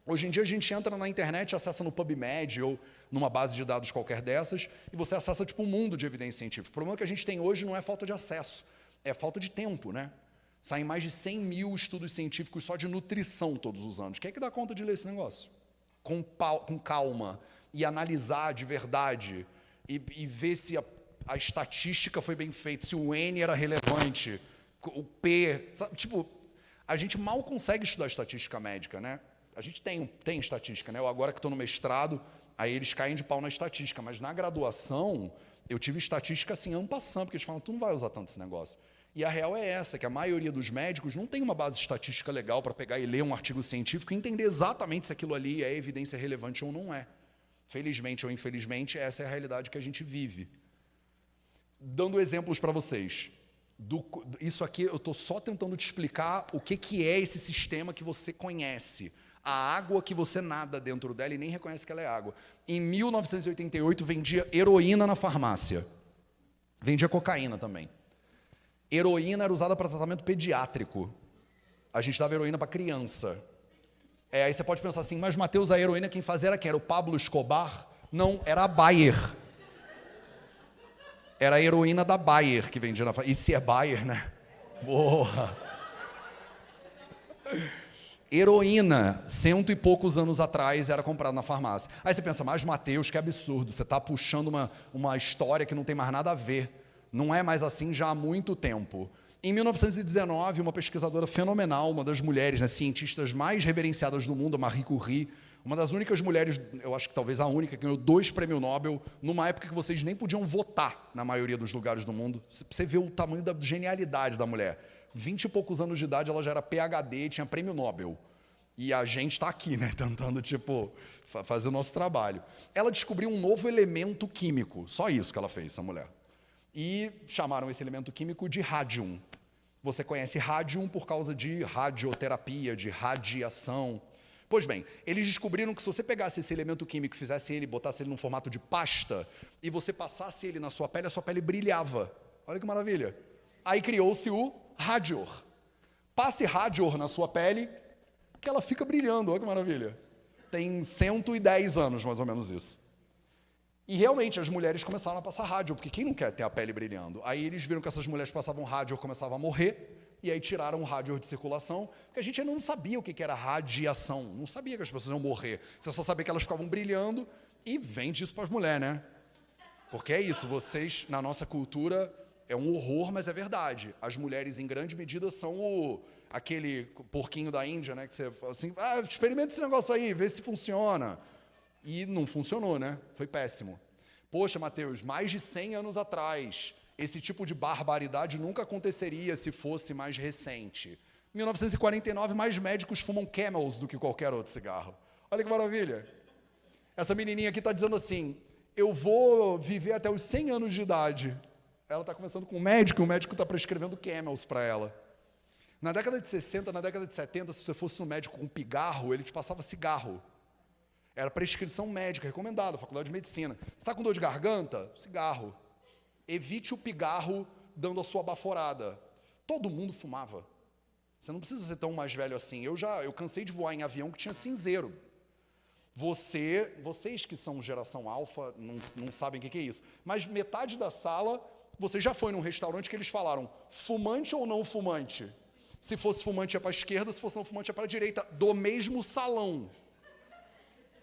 Hoje em dia a gente entra na internet, acessa no PubMed ou numa base de dados qualquer dessas, e você acessa tipo um mundo de evidência científica. O problema que a gente tem hoje não é falta de acesso, é falta de tempo, né? Saem mais de 100 mil estudos científicos só de nutrição todos os anos. Quem é que dá conta de ler esse negócio? Com calma, e analisar de verdade, e ver se a estatística foi bem feita, se o N era relevante, o P... Sabe? Tipo, a gente mal consegue estudar estatística médica, né? A gente tem estatística, né? Eu agora que estou no mestrado, aí eles caem de pau na estatística, mas na graduação, eu tive estatística assim, en passant, porque eles falam, tu não vai usar tanto esse negócio. E a real é essa, que a maioria dos médicos não tem uma base estatística legal para pegar e ler um artigo científico e entender exatamente se aquilo ali é evidência relevante ou não é. Felizmente ou infelizmente, essa é a realidade que a gente vive. Dando exemplos para vocês. Isso aqui eu estou só tentando te explicar o que é esse sistema que você conhece. A água que você nada dentro dela e nem reconhece que ela é água. Em 1988, vendia heroína na farmácia. Vendia cocaína também. Heroína era usada para tratamento pediátrico. A gente dava heroína para criança. Aí você pode pensar assim, mas Mateus, a heroína quem fazia era quem? Era o Pablo Escobar? Não, era a Bayer. Era a heroína da Bayer que vendia na farmácia. E se é Bayer, né? Boa! Heroína, 100 e poucos anos atrás, era comprada na farmácia. Aí você pensa, mas Mateus, que absurdo, você está puxando uma história que não tem mais nada a ver. Não é mais assim já há muito tempo. Em 1919, uma pesquisadora fenomenal, uma das mulheres, né, cientistas mais reverenciadas do mundo, a Marie Curie, uma das únicas mulheres, eu acho que talvez a única, que ganhou 2 prêmios Nobel, numa época que vocês nem podiam votar na maioria dos lugares do mundo. Você vê o tamanho da genialidade da mulher. 20 e poucos anos de idade, ela já era PhD, tinha prêmio Nobel. E a gente está aqui, né, tentando, fazer o nosso trabalho. Ela descobriu um novo elemento químico, só isso que ela fez, essa mulher. E chamaram esse elemento químico de rádium. Você conhece rádium por causa de radioterapia, de radiação. Pois bem, eles descobriram que se você pegasse esse elemento químico, fizesse ele, botasse ele num formato de pasta, e você passasse ele na sua pele, a sua pele brilhava. Olha que maravilha. Aí criou-se o Radior. Passe Radior na sua pele, que ela fica brilhando, olha que maravilha. Tem 110 anos, mais ou menos isso. E realmente as mulheres começaram a passar Radior, porque quem não quer ter a pele brilhando? Aí eles viram que essas mulheres passavam Radior, começavam a morrer, e aí tiraram o Radior de circulação, porque a gente ainda não sabia o que era radiação, não sabia que as pessoas iam morrer, você só sabia que elas ficavam brilhando, e vende isso para as mulheres, né? Porque é isso, vocês, na nossa cultura, é um horror, mas é verdade. As mulheres, em grande medida, são aquele porquinho da Índia, né? Que você fala assim, experimenta esse negócio aí, vê se funciona. E não funcionou, né? Foi péssimo. Poxa, Mateus, mais de 100 anos atrás, esse tipo de barbaridade nunca aconteceria se fosse mais recente. Em 1949, mais médicos fumam Camels do que qualquer outro cigarro. Olha que maravilha. Essa menininha aqui está dizendo assim, eu vou viver até os 100 anos de idade. Ela está conversando com o médico está prescrevendo Camels para ela. Na década de 60, na década de 70, se você fosse no médico com pigarro, ele te passava cigarro. Era prescrição médica, recomendada, faculdade de medicina. Você está com dor de garganta? Cigarro. Evite o pigarro dando a sua baforada. Todo mundo fumava. Você não precisa ser tão mais velho assim. Eu cansei de voar em avião que tinha cinzeiro. Vocês que são geração alfa, não sabem o que é isso. Mas metade da sala, você já foi num restaurante que eles falaram, fumante ou não fumante? Se fosse fumante é para a esquerda, se fosse não fumante é para a direita, do mesmo salão.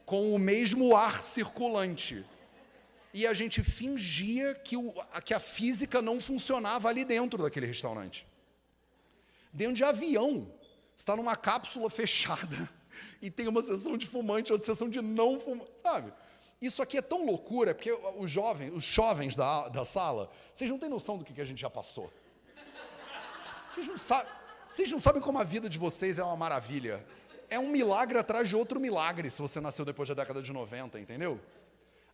Com o mesmo ar circulante. E a gente fingia que a física não funcionava ali dentro daquele restaurante. Dentro de avião, você está numa cápsula fechada e tem uma sessão de fumante, outra sessão de não fumante, sabe? Isso aqui é tão loucura, porque os jovens da sala, vocês não têm noção do que a gente já passou. Vocês não sabem como a vida de vocês é uma maravilha. É um milagre atrás de outro milagre se você nasceu depois da década de 90, entendeu?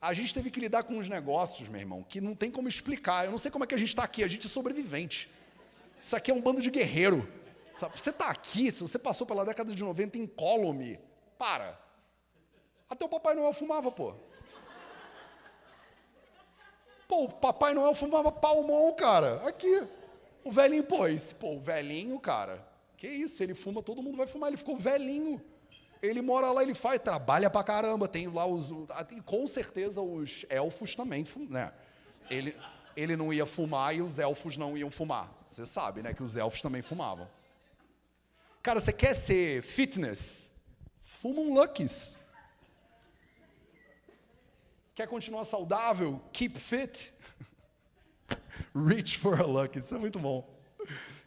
A gente teve que lidar com uns negócios, meu irmão, que não tem como explicar. Eu não sei como é que a gente está aqui, a gente é sobrevivente. Isso aqui é um bando de guerreiro. Sabe? Você está aqui, se você passou pela década de 90 incólume, para. Até o Papai Noel fumava, pô. Pô, o Papai Noel fumava palmol, cara. Aqui. O velhinho, o velhinho, cara. Que isso, ele fuma, todo mundo vai fumar, ele ficou velhinho. Ele mora lá, ele trabalha pra caramba, tem lá com certeza os elfos também, né? Ele não ia fumar e os elfos não iam fumar. Você sabe, né, que os elfos também fumavam. Cara, você quer ser fitness? Fuma um Lucky's. Quer continuar saudável? Keep fit. Reach for a Lucky's, isso é muito bom.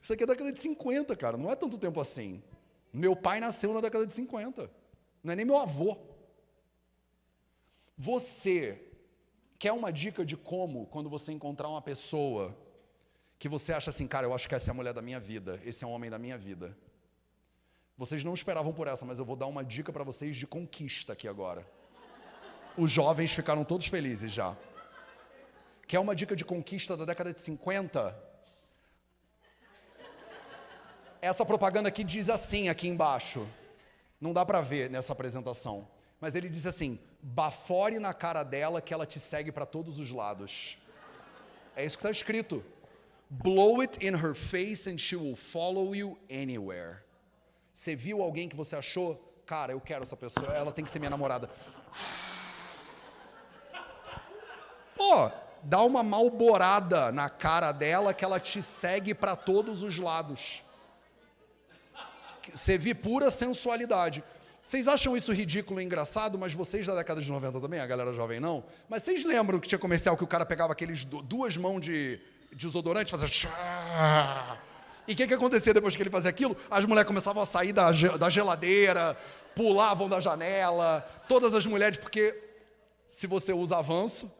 Isso aqui é da década de 50, cara, não é tanto tempo assim. Meu pai nasceu na década de 50, não é nem meu avô. Você quer uma dica de como, quando você encontrar uma pessoa que você acha assim, cara, eu acho que essa é a mulher da minha vida, esse é o homem da minha vida. Vocês não esperavam por essa, mas eu vou dar uma dica para vocês de conquista aqui agora. Os jovens ficaram todos felizes já. Quer uma dica de conquista da década de 50? Essa propaganda aqui diz assim, aqui embaixo. Não dá para ver nessa apresentação. Mas ele diz assim, bafore na cara dela que ela te segue para todos os lados. É isso que está escrito. Blow it in her face and she will follow you anywhere. Você viu alguém que você achou? Cara, eu quero essa pessoa, ela tem que ser minha namorada. Pô, dá uma malborada na cara dela que ela te segue para todos os lados. Você vê pura sensualidade. Vocês acham isso ridículo e engraçado, mas vocês da década de 90 também, a galera jovem não? Mas vocês lembram que tinha comercial que o cara pegava aqueles duas mãos de desodorante e fazia... E o que acontecia depois que ele fazia aquilo? As mulheres começavam a sair da geladeira, pulavam da janela, todas as mulheres, porque se você usa avanço,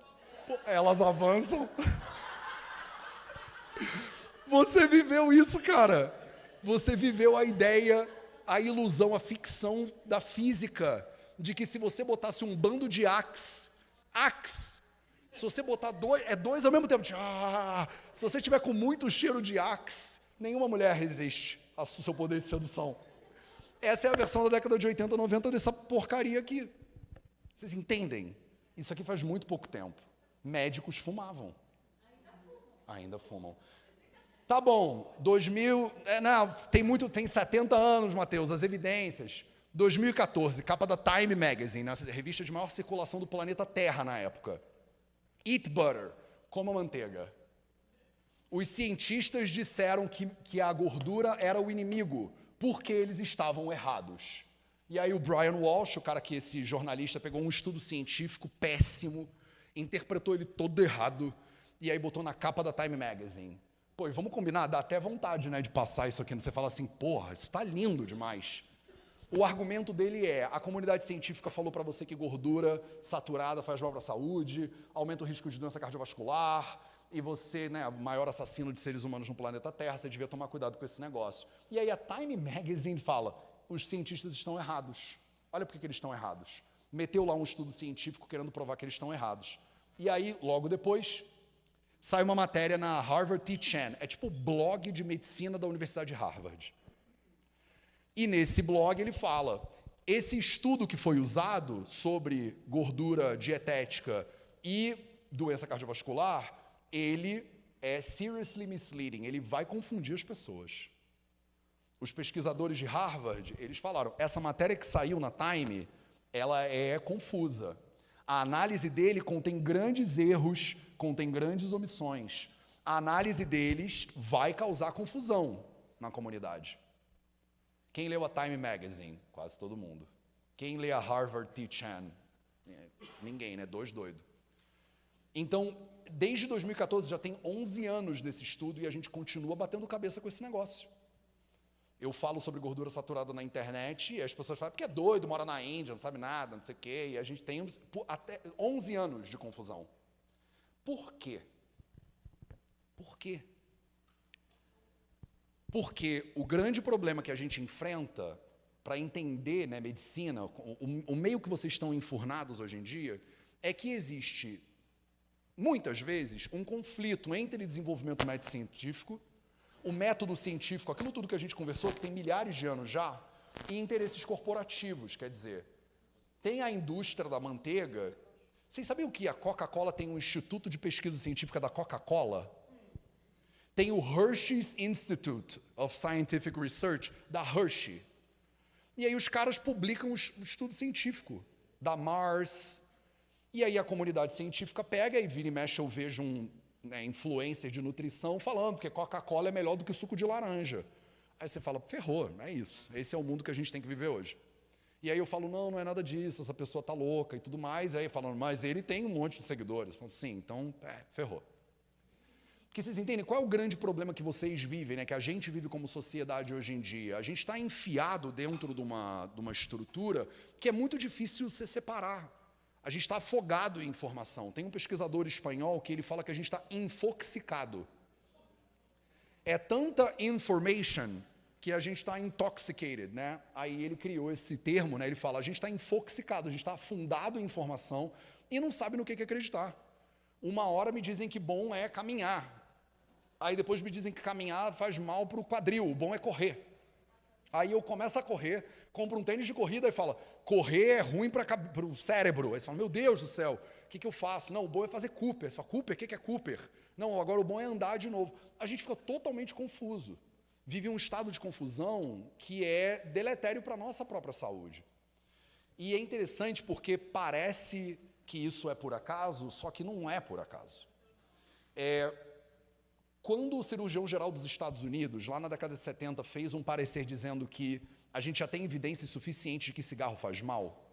elas avançam. Você viveu isso, cara. Você viveu a ideia, a ilusão, a ficção da física, de que se você botasse um bando de Axe, se você botar dois ao mesmo tempo, se você tiver com muito cheiro de Axe, nenhuma mulher resiste ao seu poder de sedução. Essa é a versão da década de 80, 90 dessa porcaria aqui. Vocês entendem? Isso aqui faz muito pouco tempo. Médicos fumavam. Ainda fumam. Tá bom, 2000... tem 70 anos, Mateus, as evidências. 2014, capa da Time Magazine, a revista de maior circulação do planeta Terra na época. Eat butter, coma manteiga. Os cientistas disseram que a gordura era o inimigo, porque eles estavam errados. E aí o Brian Walsh, o cara que esse jornalista pegou um estudo científico péssimo, interpretou ele todo errado, e aí botou na capa da Time Magazine. Pô, e vamos combinar, dá até vontade, né, de passar isso aqui, você fala assim, porra, isso tá lindo demais. O argumento dele é, a comunidade científica falou para você que gordura saturada faz mal para a saúde, aumenta o risco de doença cardiovascular, e você, né, o maior assassino de seres humanos no planeta Terra, você devia tomar cuidado com esse negócio. E aí a Time Magazine fala, os cientistas estão errados. Olha por que eles estão errados. Meteu lá um estudo científico querendo provar que eles estão errados. E aí, logo depois, sai uma matéria na Harvard T-Chan, é tipo o blog de medicina da Universidade de Harvard. E nesse blog ele fala, esse estudo que foi usado sobre gordura dietética e doença cardiovascular, ele é seriously misleading, ele vai confundir as pessoas. Os pesquisadores de Harvard, eles falaram, essa matéria que saiu na Time, ela é confusa. A análise dele contém grandes erros, contém grandes omissões. A análise deles vai causar confusão na comunidade. Quem leu a Time Magazine? Quase todo mundo. Quem lê a Harvard T-Chan? Ninguém, né? Dois doidos. Então, desde 2014, já tem 11 anos desse estudo e a gente continua batendo cabeça com esse negócio. Eu falo sobre gordura saturada na internet e as pessoas falam, porque é doido, mora na Índia, não sabe nada, não sei o quê, e a gente tem até 11 anos de confusão. Por quê? Por quê? Porque o grande problema que a gente enfrenta para entender, né, medicina, o meio que vocês estão enfurnados hoje em dia, é que existe, muitas vezes, um conflito entre desenvolvimento médico-científico, o método científico, aquilo tudo que a gente conversou, que tem milhares de anos já, e interesses corporativos, quer dizer, tem a indústria da manteiga. Vocês sabiam que a Coca-Cola tem um instituto de pesquisa científica da Coca-Cola? Tem o Hershey's Institute of Scientific Research, da Hershey. E aí os caras publicam um estudo científico da Mars. E aí a comunidade científica pega e vira e mexe, eu vejo influencer de nutrição falando que Coca-Cola é melhor do que suco de laranja. Aí você fala, ferrou, é isso. Esse é o mundo que a gente tem que viver hoje. E aí eu falo, não é nada disso, essa pessoa tá louca e tudo mais. Aí falam, mas ele tem um monte de seguidores. Eu falo, sim, então, ferrou. Porque vocês entendem qual é o grande problema que vocês vivem, né? Que a gente vive como sociedade hoje em dia? A gente está enfiado dentro de uma estrutura que é muito difícil se separar. A gente está afogado em informação. Tem um pesquisador espanhol que ele fala que a gente está infoxicado. É tanta information que a gente está intoxicated, né? Aí ele criou esse termo, né? Ele fala, a gente está infoxicado, a gente está afundado em informação e não sabe no que acreditar. Uma hora me dizem que bom é caminhar. Aí depois me dizem que caminhar faz mal para o quadril, o bom é correr. Aí eu começo a correr, compro um tênis de corrida e falo, correr é ruim para o cérebro. Aí você fala, meu Deus do céu, o que eu faço? Não, o bom é fazer Cooper. Você fala, Cooper? O que é Cooper? Não, agora o bom é andar de novo. A gente fica totalmente confuso. Vive um estado de confusão que é deletério para a nossa própria saúde. E é interessante porque parece que isso é por acaso, só que não é por acaso. Quando o cirurgião geral dos Estados Unidos, lá na década de 70, fez um parecer dizendo que a gente já tem evidências suficientes de que cigarro faz mal,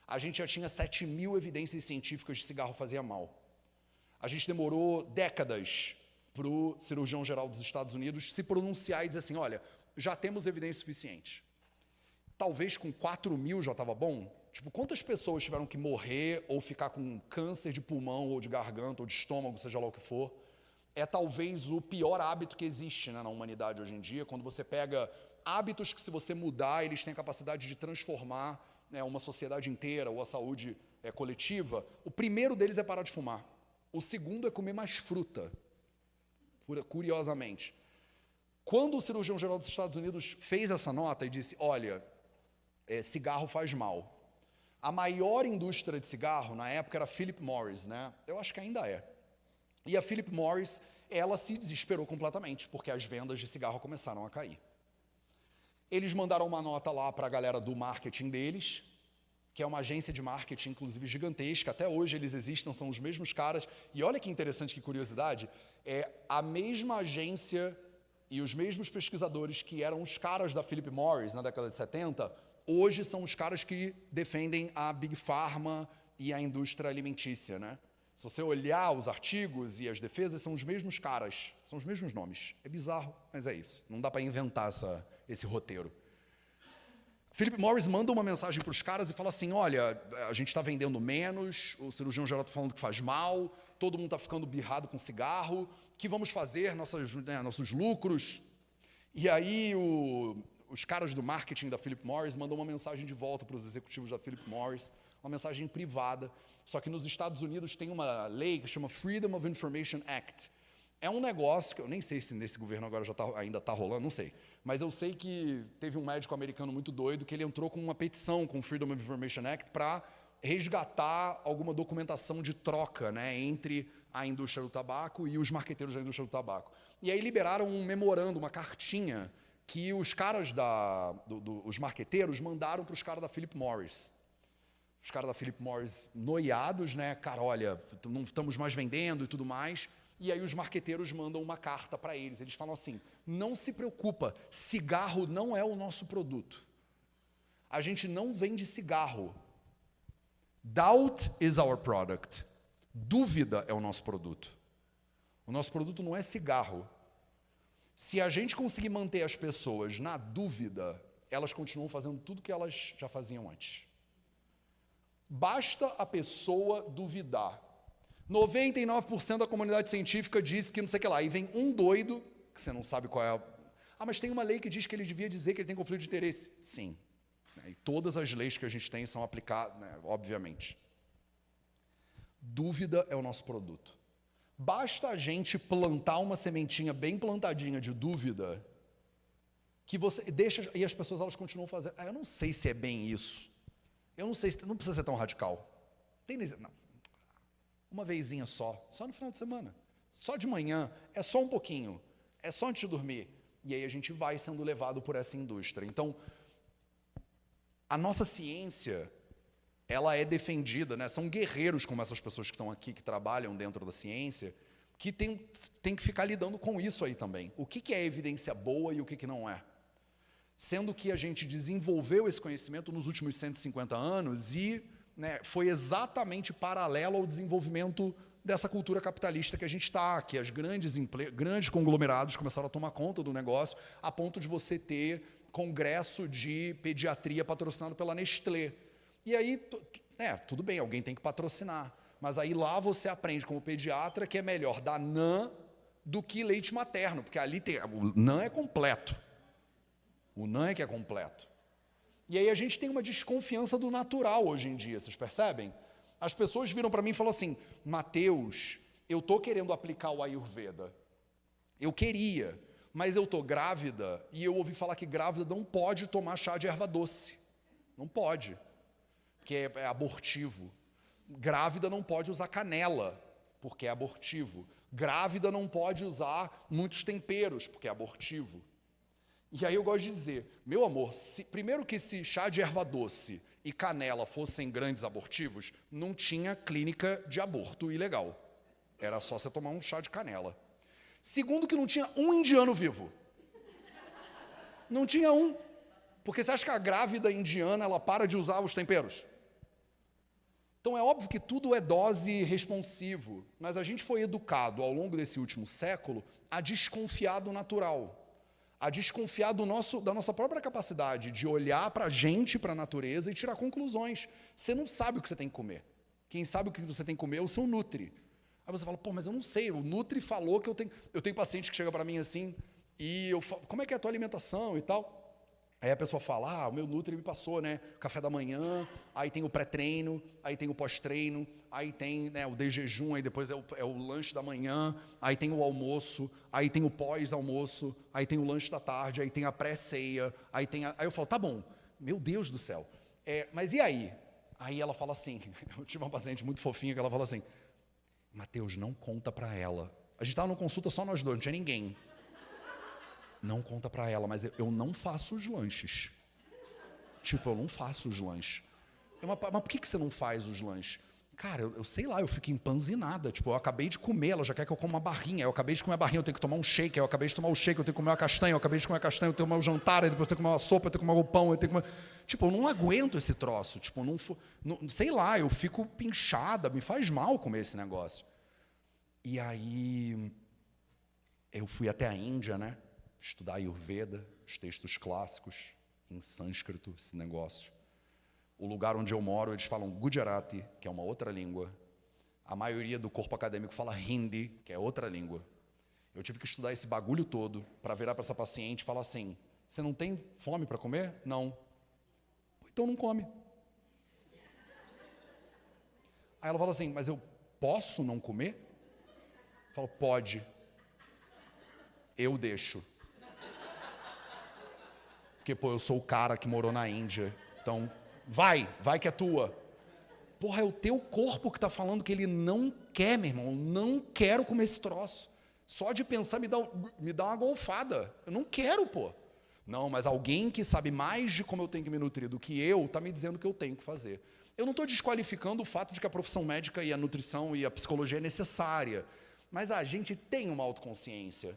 a gente já tinha 7.000 evidências científicas de que cigarro fazia mal. A gente demorou décadas para o cirurgião geral dos Estados Unidos se pronunciar e dizer assim, olha, já temos evidência suficiente. Talvez com 4.000 já estava bom? Tipo, quantas pessoas tiveram que morrer ou ficar com câncer de pulmão ou de garganta ou de estômago, seja lá o que for? É talvez o pior hábito que existe, né, na humanidade hoje em dia, quando você pega hábitos que, se você mudar, eles têm a capacidade de transformar, né, uma sociedade inteira ou a saúde coletiva. O primeiro deles é parar de fumar. O segundo é comer mais fruta, curiosamente. Quando o cirurgião geral dos Estados Unidos fez essa nota e disse, olha, cigarro faz mal. A maior indústria de cigarro, na época, era a Philip Morris, né? Eu acho que ainda é. E a Philip Morris, ela se desesperou completamente, porque as vendas de cigarro começaram a cair. Eles mandaram uma nota lá para a galera do marketing deles, que é uma agência de marketing, inclusive, gigantesca. Até hoje eles existem, são os mesmos caras. E olha que interessante, que curiosidade, é a mesma agência e os mesmos pesquisadores que eram os caras da Philip Morris na década de 70, hoje são os caras que defendem a Big Pharma e a indústria alimentícia, né? Se você olhar os artigos e as defesas, são os mesmos caras, são os mesmos nomes. É bizarro, mas é isso. Não dá para inventar esse roteiro. Philip Morris manda uma mensagem para os caras e fala assim, olha, a gente está vendendo menos, o cirurgião geral está falando que faz mal, todo mundo está ficando birrado com cigarro, o que vamos fazer, nossos lucros? E aí os caras do marketing da Philip Morris mandam uma mensagem de volta para os executivos da Philip Morris, uma mensagem privada. Só que nos Estados Unidos tem uma lei que chama Freedom of Information Act. É um negócio que eu nem sei se nesse governo agora ainda está rolando, não sei. Mas eu sei que teve um médico americano muito doido que ele entrou com uma petição com o Freedom of Information Act para resgatar alguma documentação de troca, né, entre a indústria do tabaco e os marqueteiros da indústria do tabaco. E aí liberaram um memorando, uma cartinha, que os caras os marqueteiros mandaram para os caras da Philip Morris. Os caras da Philip Morris noiados, né? Cara, olha, não estamos mais vendendo e tudo mais. E aí os marqueteiros mandam uma carta para eles. Eles falam assim, não se preocupa, cigarro não é o nosso produto. A gente não vende cigarro. Doubt is our product. Dúvida é o nosso produto. O nosso produto não é cigarro. Se a gente conseguir manter as pessoas na dúvida, elas continuam fazendo tudo que elas já faziam antes. Basta a pessoa duvidar. 99% da comunidade científica diz que não sei o que lá. Aí vem um doido, que você não sabe qual é a... mas tem uma lei que diz que ele devia dizer que ele tem conflito de interesse. Sim. E todas as leis que a gente tem são aplicadas, né, obviamente. Dúvida é o nosso produto. Basta a gente plantar uma sementinha bem plantadinha de dúvida, que você deixa, e as pessoas elas continuam fazendo. Eu não sei se é bem isso. Eu não sei se não precisa ser tão radical. Não. Uma vezinha só no final de semana. Só de manhã, é só um pouquinho, é só antes de dormir. E aí a gente vai sendo levado por essa indústria. Então, a nossa ciência, ela é defendida, né? São guerreiros como essas pessoas que estão aqui, que trabalham dentro da ciência, que tem que ficar lidando com isso aí também. O que é evidência boa e o que não é? Sendo que a gente desenvolveu esse conhecimento nos últimos 150 anos e, né, foi exatamente paralelo ao desenvolvimento dessa cultura capitalista que a gente está, que as grandes conglomerados começaram a tomar conta do negócio, a ponto de você ter congresso de pediatria patrocinado pela Nestlé. E aí, tudo bem, alguém tem que patrocinar, mas aí lá você aprende como pediatra que é melhor dar NAN do que leite materno, porque ali o NAN é completo. O NAN é que é completo. E aí a gente tem uma desconfiança do natural hoje em dia, vocês percebem? As pessoas viram para mim e falaram assim, Mateus, eu estou querendo aplicar o Ayurveda. Eu queria, mas eu estou grávida e eu ouvi falar que grávida não pode tomar chá de erva doce. Não pode, porque é abortivo. Grávida não pode usar canela, porque é abortivo. Grávida não pode usar muitos temperos, porque é abortivo. E aí eu gosto de dizer, meu amor, primeiro que se chá de erva doce e canela fossem grandes abortivos, não tinha clínica de aborto ilegal. Era só você tomar um chá de canela. Segundo que não tinha um indiano vivo. Não tinha um. Porque você acha que a grávida indiana, ela para de usar os temperos? Então é óbvio que tudo é dose responsivo, mas a gente foi educado ao longo desse último século a desconfiar do natural, a desconfiar da nossa própria capacidade de olhar para a gente, para a natureza e tirar conclusões. Você não sabe o que você tem que comer. Quem sabe o que você tem que comer é o seu Nutri. Aí você fala, pô, mas eu não sei, o Nutri falou que eu tenho... Eu tenho paciente que chega para mim assim, e eu falo, como é que é a tua alimentação e tal? Aí a pessoa fala, o meu Nutri me passou, né, café da manhã, aí tem o pré-treino, aí tem o pós-treino, aí tem, né, o de jejum, aí depois é o lanche da manhã, aí tem o almoço, aí tem o pós-almoço, aí tem o lanche da tarde, aí tem a pré-ceia, aí eu falo, tá bom, meu Deus do céu, mas e aí? Aí ela fala assim, eu tive uma paciente muito fofinha que ela falou assim, Mateus, não conta para ela. A gente estava numa consulta só nós dois, não tinha ninguém. Não conta para ela, mas eu não faço os lanches. Tipo, eu não faço os lanches. Mas por que você não faz os lanches? Cara, eu sei lá, eu fico empanzinada. Tipo, eu acabei de comer, ela já quer que eu coma uma barrinha. Eu acabei de comer a barrinha, eu tenho que tomar um shake. Eu acabei de tomar o shake, eu tenho que comer uma castanha. Eu acabei de comer a castanha, eu tenho que comer o jantar. Depois eu tenho que comer uma sopa, eu tenho que comer o pão. Eu tenho que comer... Tipo, eu não aguento esse troço. Tipo, sei lá, eu fico pinchada, me faz mal comer esse negócio. E aí, eu fui até a Índia, né? Estudar Ayurveda, os textos clássicos, em sânscrito, esse negócio. O lugar onde eu moro, eles falam Gujarati, que é uma outra língua. A maioria do corpo acadêmico fala Hindi, que é outra língua. Eu tive que estudar esse bagulho todo para virar para essa paciente e falar assim, você não tem fome para comer? Não. Então não come. Aí ela fala assim, mas eu posso não comer? Eu falo, pode. Eu deixo. Porque, pô, eu sou o cara que morou na Índia. Então, vai que é tua. Porra, é o teu corpo que está falando que ele não quer, meu irmão. Eu não quero comer esse troço. Só de pensar me dá uma golfada. Eu não quero, pô. Não, mas alguém que sabe mais de como eu tenho que me nutrir do que eu, está me dizendo que eu tenho que fazer. Eu não estou desqualificando o fato de que a profissão médica e a nutrição e a psicologia é necessária. Mas a gente tem uma autoconsciência.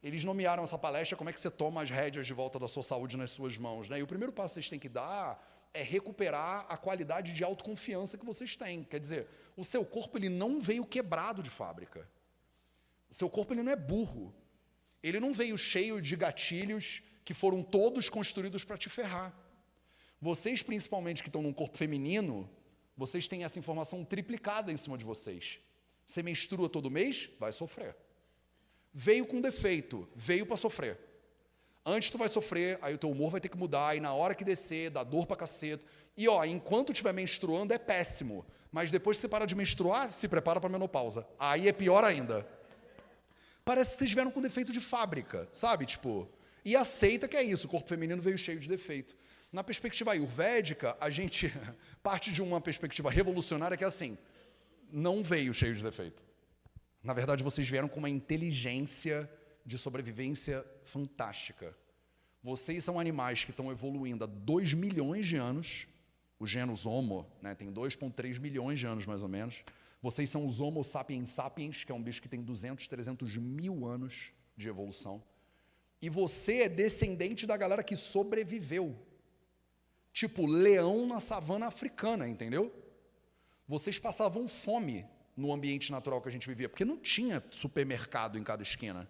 Eles nomearam essa palestra como é que você toma as rédeas de volta da sua saúde nas suas mãos, né? E o primeiro passo que vocês têm que dar é recuperar a qualidade de autoconfiança que vocês têm. Quer dizer, o seu corpo ele não veio quebrado de fábrica. O seu corpo ele não é burro. Ele não veio cheio de gatilhos que foram todos construídos para te ferrar. Vocês, principalmente que estão num corpo feminino, vocês têm essa informação triplicada em cima de vocês. Você menstrua todo mês? Vai sofrer. Veio com defeito, veio para sofrer. Antes tu vai sofrer, aí o teu humor vai ter que mudar, e na hora que descer, dá dor pra caceta. E ó, enquanto estiver menstruando é péssimo, mas depois que você para de menstruar, se prepara para a menopausa. Aí é pior ainda. Parece que vocês vieram com defeito de fábrica, sabe? Tipo, e aceita que é isso, o corpo feminino veio cheio de defeito. Na perspectiva ayurvédica, a gente parte de uma perspectiva revolucionária que é assim, não veio cheio de defeito. Na verdade, vocês vieram com uma inteligência de sobrevivência fantástica. Vocês são animais que estão evoluindo há 2 milhões de anos. O gênus Homo, né, tem 2,3 milhões de anos, mais ou menos. Vocês são os Homo sapiens sapiens, que é um bicho que tem 200, 300 mil anos de evolução. E você é descendente da galera que sobreviveu. Tipo, leão na savana africana, entendeu? Vocês passavam fome no ambiente natural que a gente vivia, porque não tinha supermercado em cada esquina.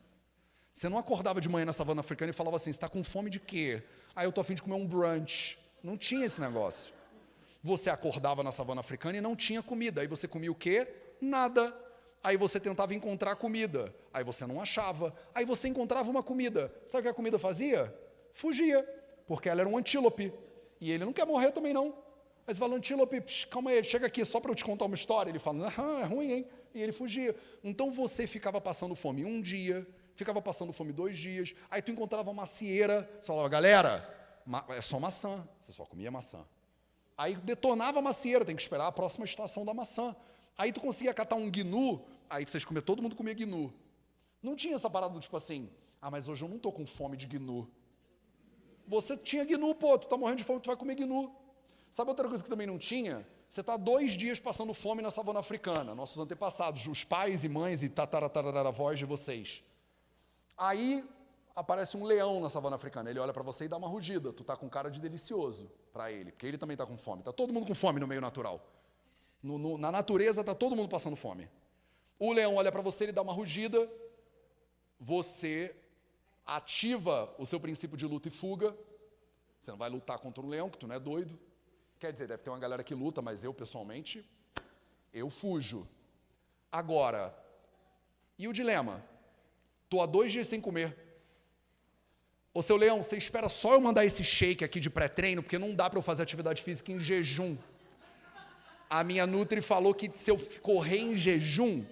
Você não acordava de manhã na savana africana e falava assim, você está com fome de quê? Ah, eu estou a fim de comer um brunch. Não tinha esse negócio. Você acordava na savana africana e não tinha comida. Aí você comia o quê? Nada. aí você tentava encontrar comida, aí você não achava, aí você encontrava uma comida. Sabe o que a comida fazia? Fugia, porque ela era um antílope, e ele não quer morrer também não. Aí você fala, antílope, calma aí, chega aqui, só para eu te contar uma história. Ele fala, é ruim, hein? E ele fugia. Então você ficava passando fome um dia, ficava passando fome 2 dias, aí tu encontrava uma macieira, você falava, galera, é só maçã, você só comia maçã. Aí detonava a macieira, tem que esperar a próxima estação da maçã. Aí tu conseguia catar um gnu, aí vocês comiam, todo mundo comia gnu. Não tinha essa parada do tipo assim, mas hoje eu não estou com fome de gnu. Você tinha gnu, pô, tu tá morrendo de fome, tu vai comer gnu. Sabe outra coisa que também não tinha? Você está 2 dias passando fome na savana africana, nossos antepassados, os pais e mães e tataravós de vocês. Aí aparece um leão na savana africana, ele olha para você e dá uma rugida, tu tá com cara de delicioso para ele, porque ele também está com fome, tá todo mundo com fome no meio natural. Na natureza está todo mundo passando fome. O leão olha para você, ele dá uma rugida, você ativa o seu princípio de luta e fuga, você não vai lutar contra um leão, que tu não é doido. Quer dizer, deve ter uma galera que luta, mas eu, pessoalmente, eu fujo. Agora, e o dilema? Estou há 2 dias sem comer. Ô, seu leão, você espera só eu mandar esse shake aqui de pré-treino, porque não dá para eu fazer atividade física em jejum. A minha nutri falou que se eu correr em jejum,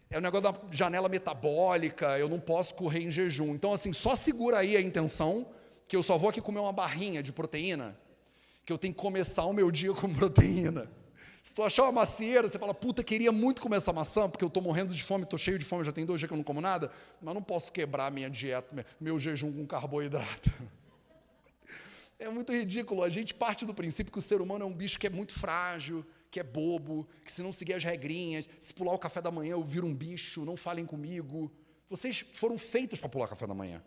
é um negócio da janela metabólica, eu não posso correr em jejum. Então, assim, só segura aí a intenção, que eu só vou aqui comer uma barrinha de proteína, que eu tenho que começar o meu dia com proteína. Se tu achar uma macieira, você fala, puta, queria muito comer essa maçã, porque eu estou morrendo de fome, estou cheio de fome, já tem 2 dias que eu não como nada, mas não posso quebrar a minha dieta, meu jejum com carboidrato. É muito ridículo, a gente parte do princípio que o ser humano é um bicho que é muito frágil, que é bobo, que se não seguir as regrinhas, se pular o café da manhã eu viro um bicho, não falem comigo. Vocês foram feitos para pular café da manhã.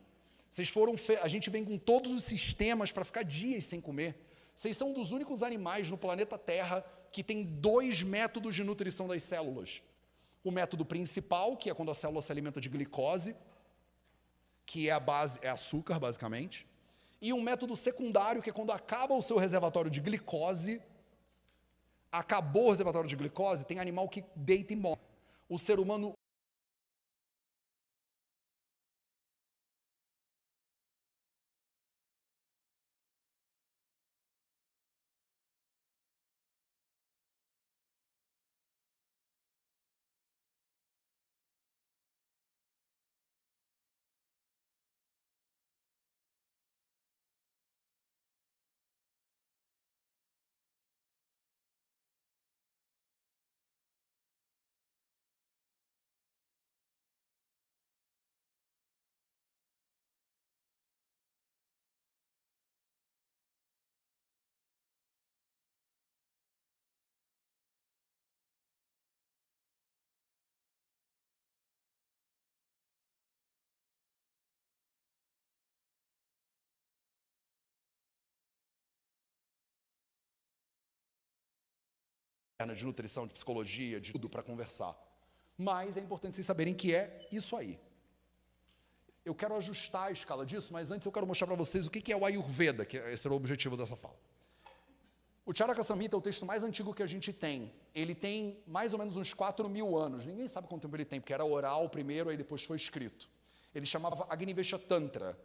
A gente vem com todos os sistemas para ficar dias sem comer. Vocês são um dos únicos animais no planeta Terra que tem 2 métodos de nutrição das células. O método principal, que é quando a célula se alimenta de glicose, que é açúcar, basicamente. E um método secundário, que é quando acaba o seu reservatório de glicose, acabou o reservatório de glicose, tem animal que deita e morre. O ser humano de nutrição, de psicologia, de tudo para conversar. Mas é importante vocês saberem que é isso aí. Eu quero ajustar a escala disso, mas antes eu quero mostrar para vocês o que é o Ayurveda, que esse era o objetivo dessa fala. O Charaka Samhita é o texto mais antigo que a gente tem. Ele tem mais ou menos uns 4.000 anos. Ninguém sabe quanto tempo ele tem, porque era oral primeiro, aí depois foi escrito. Ele chamava Agnivesha Tantra.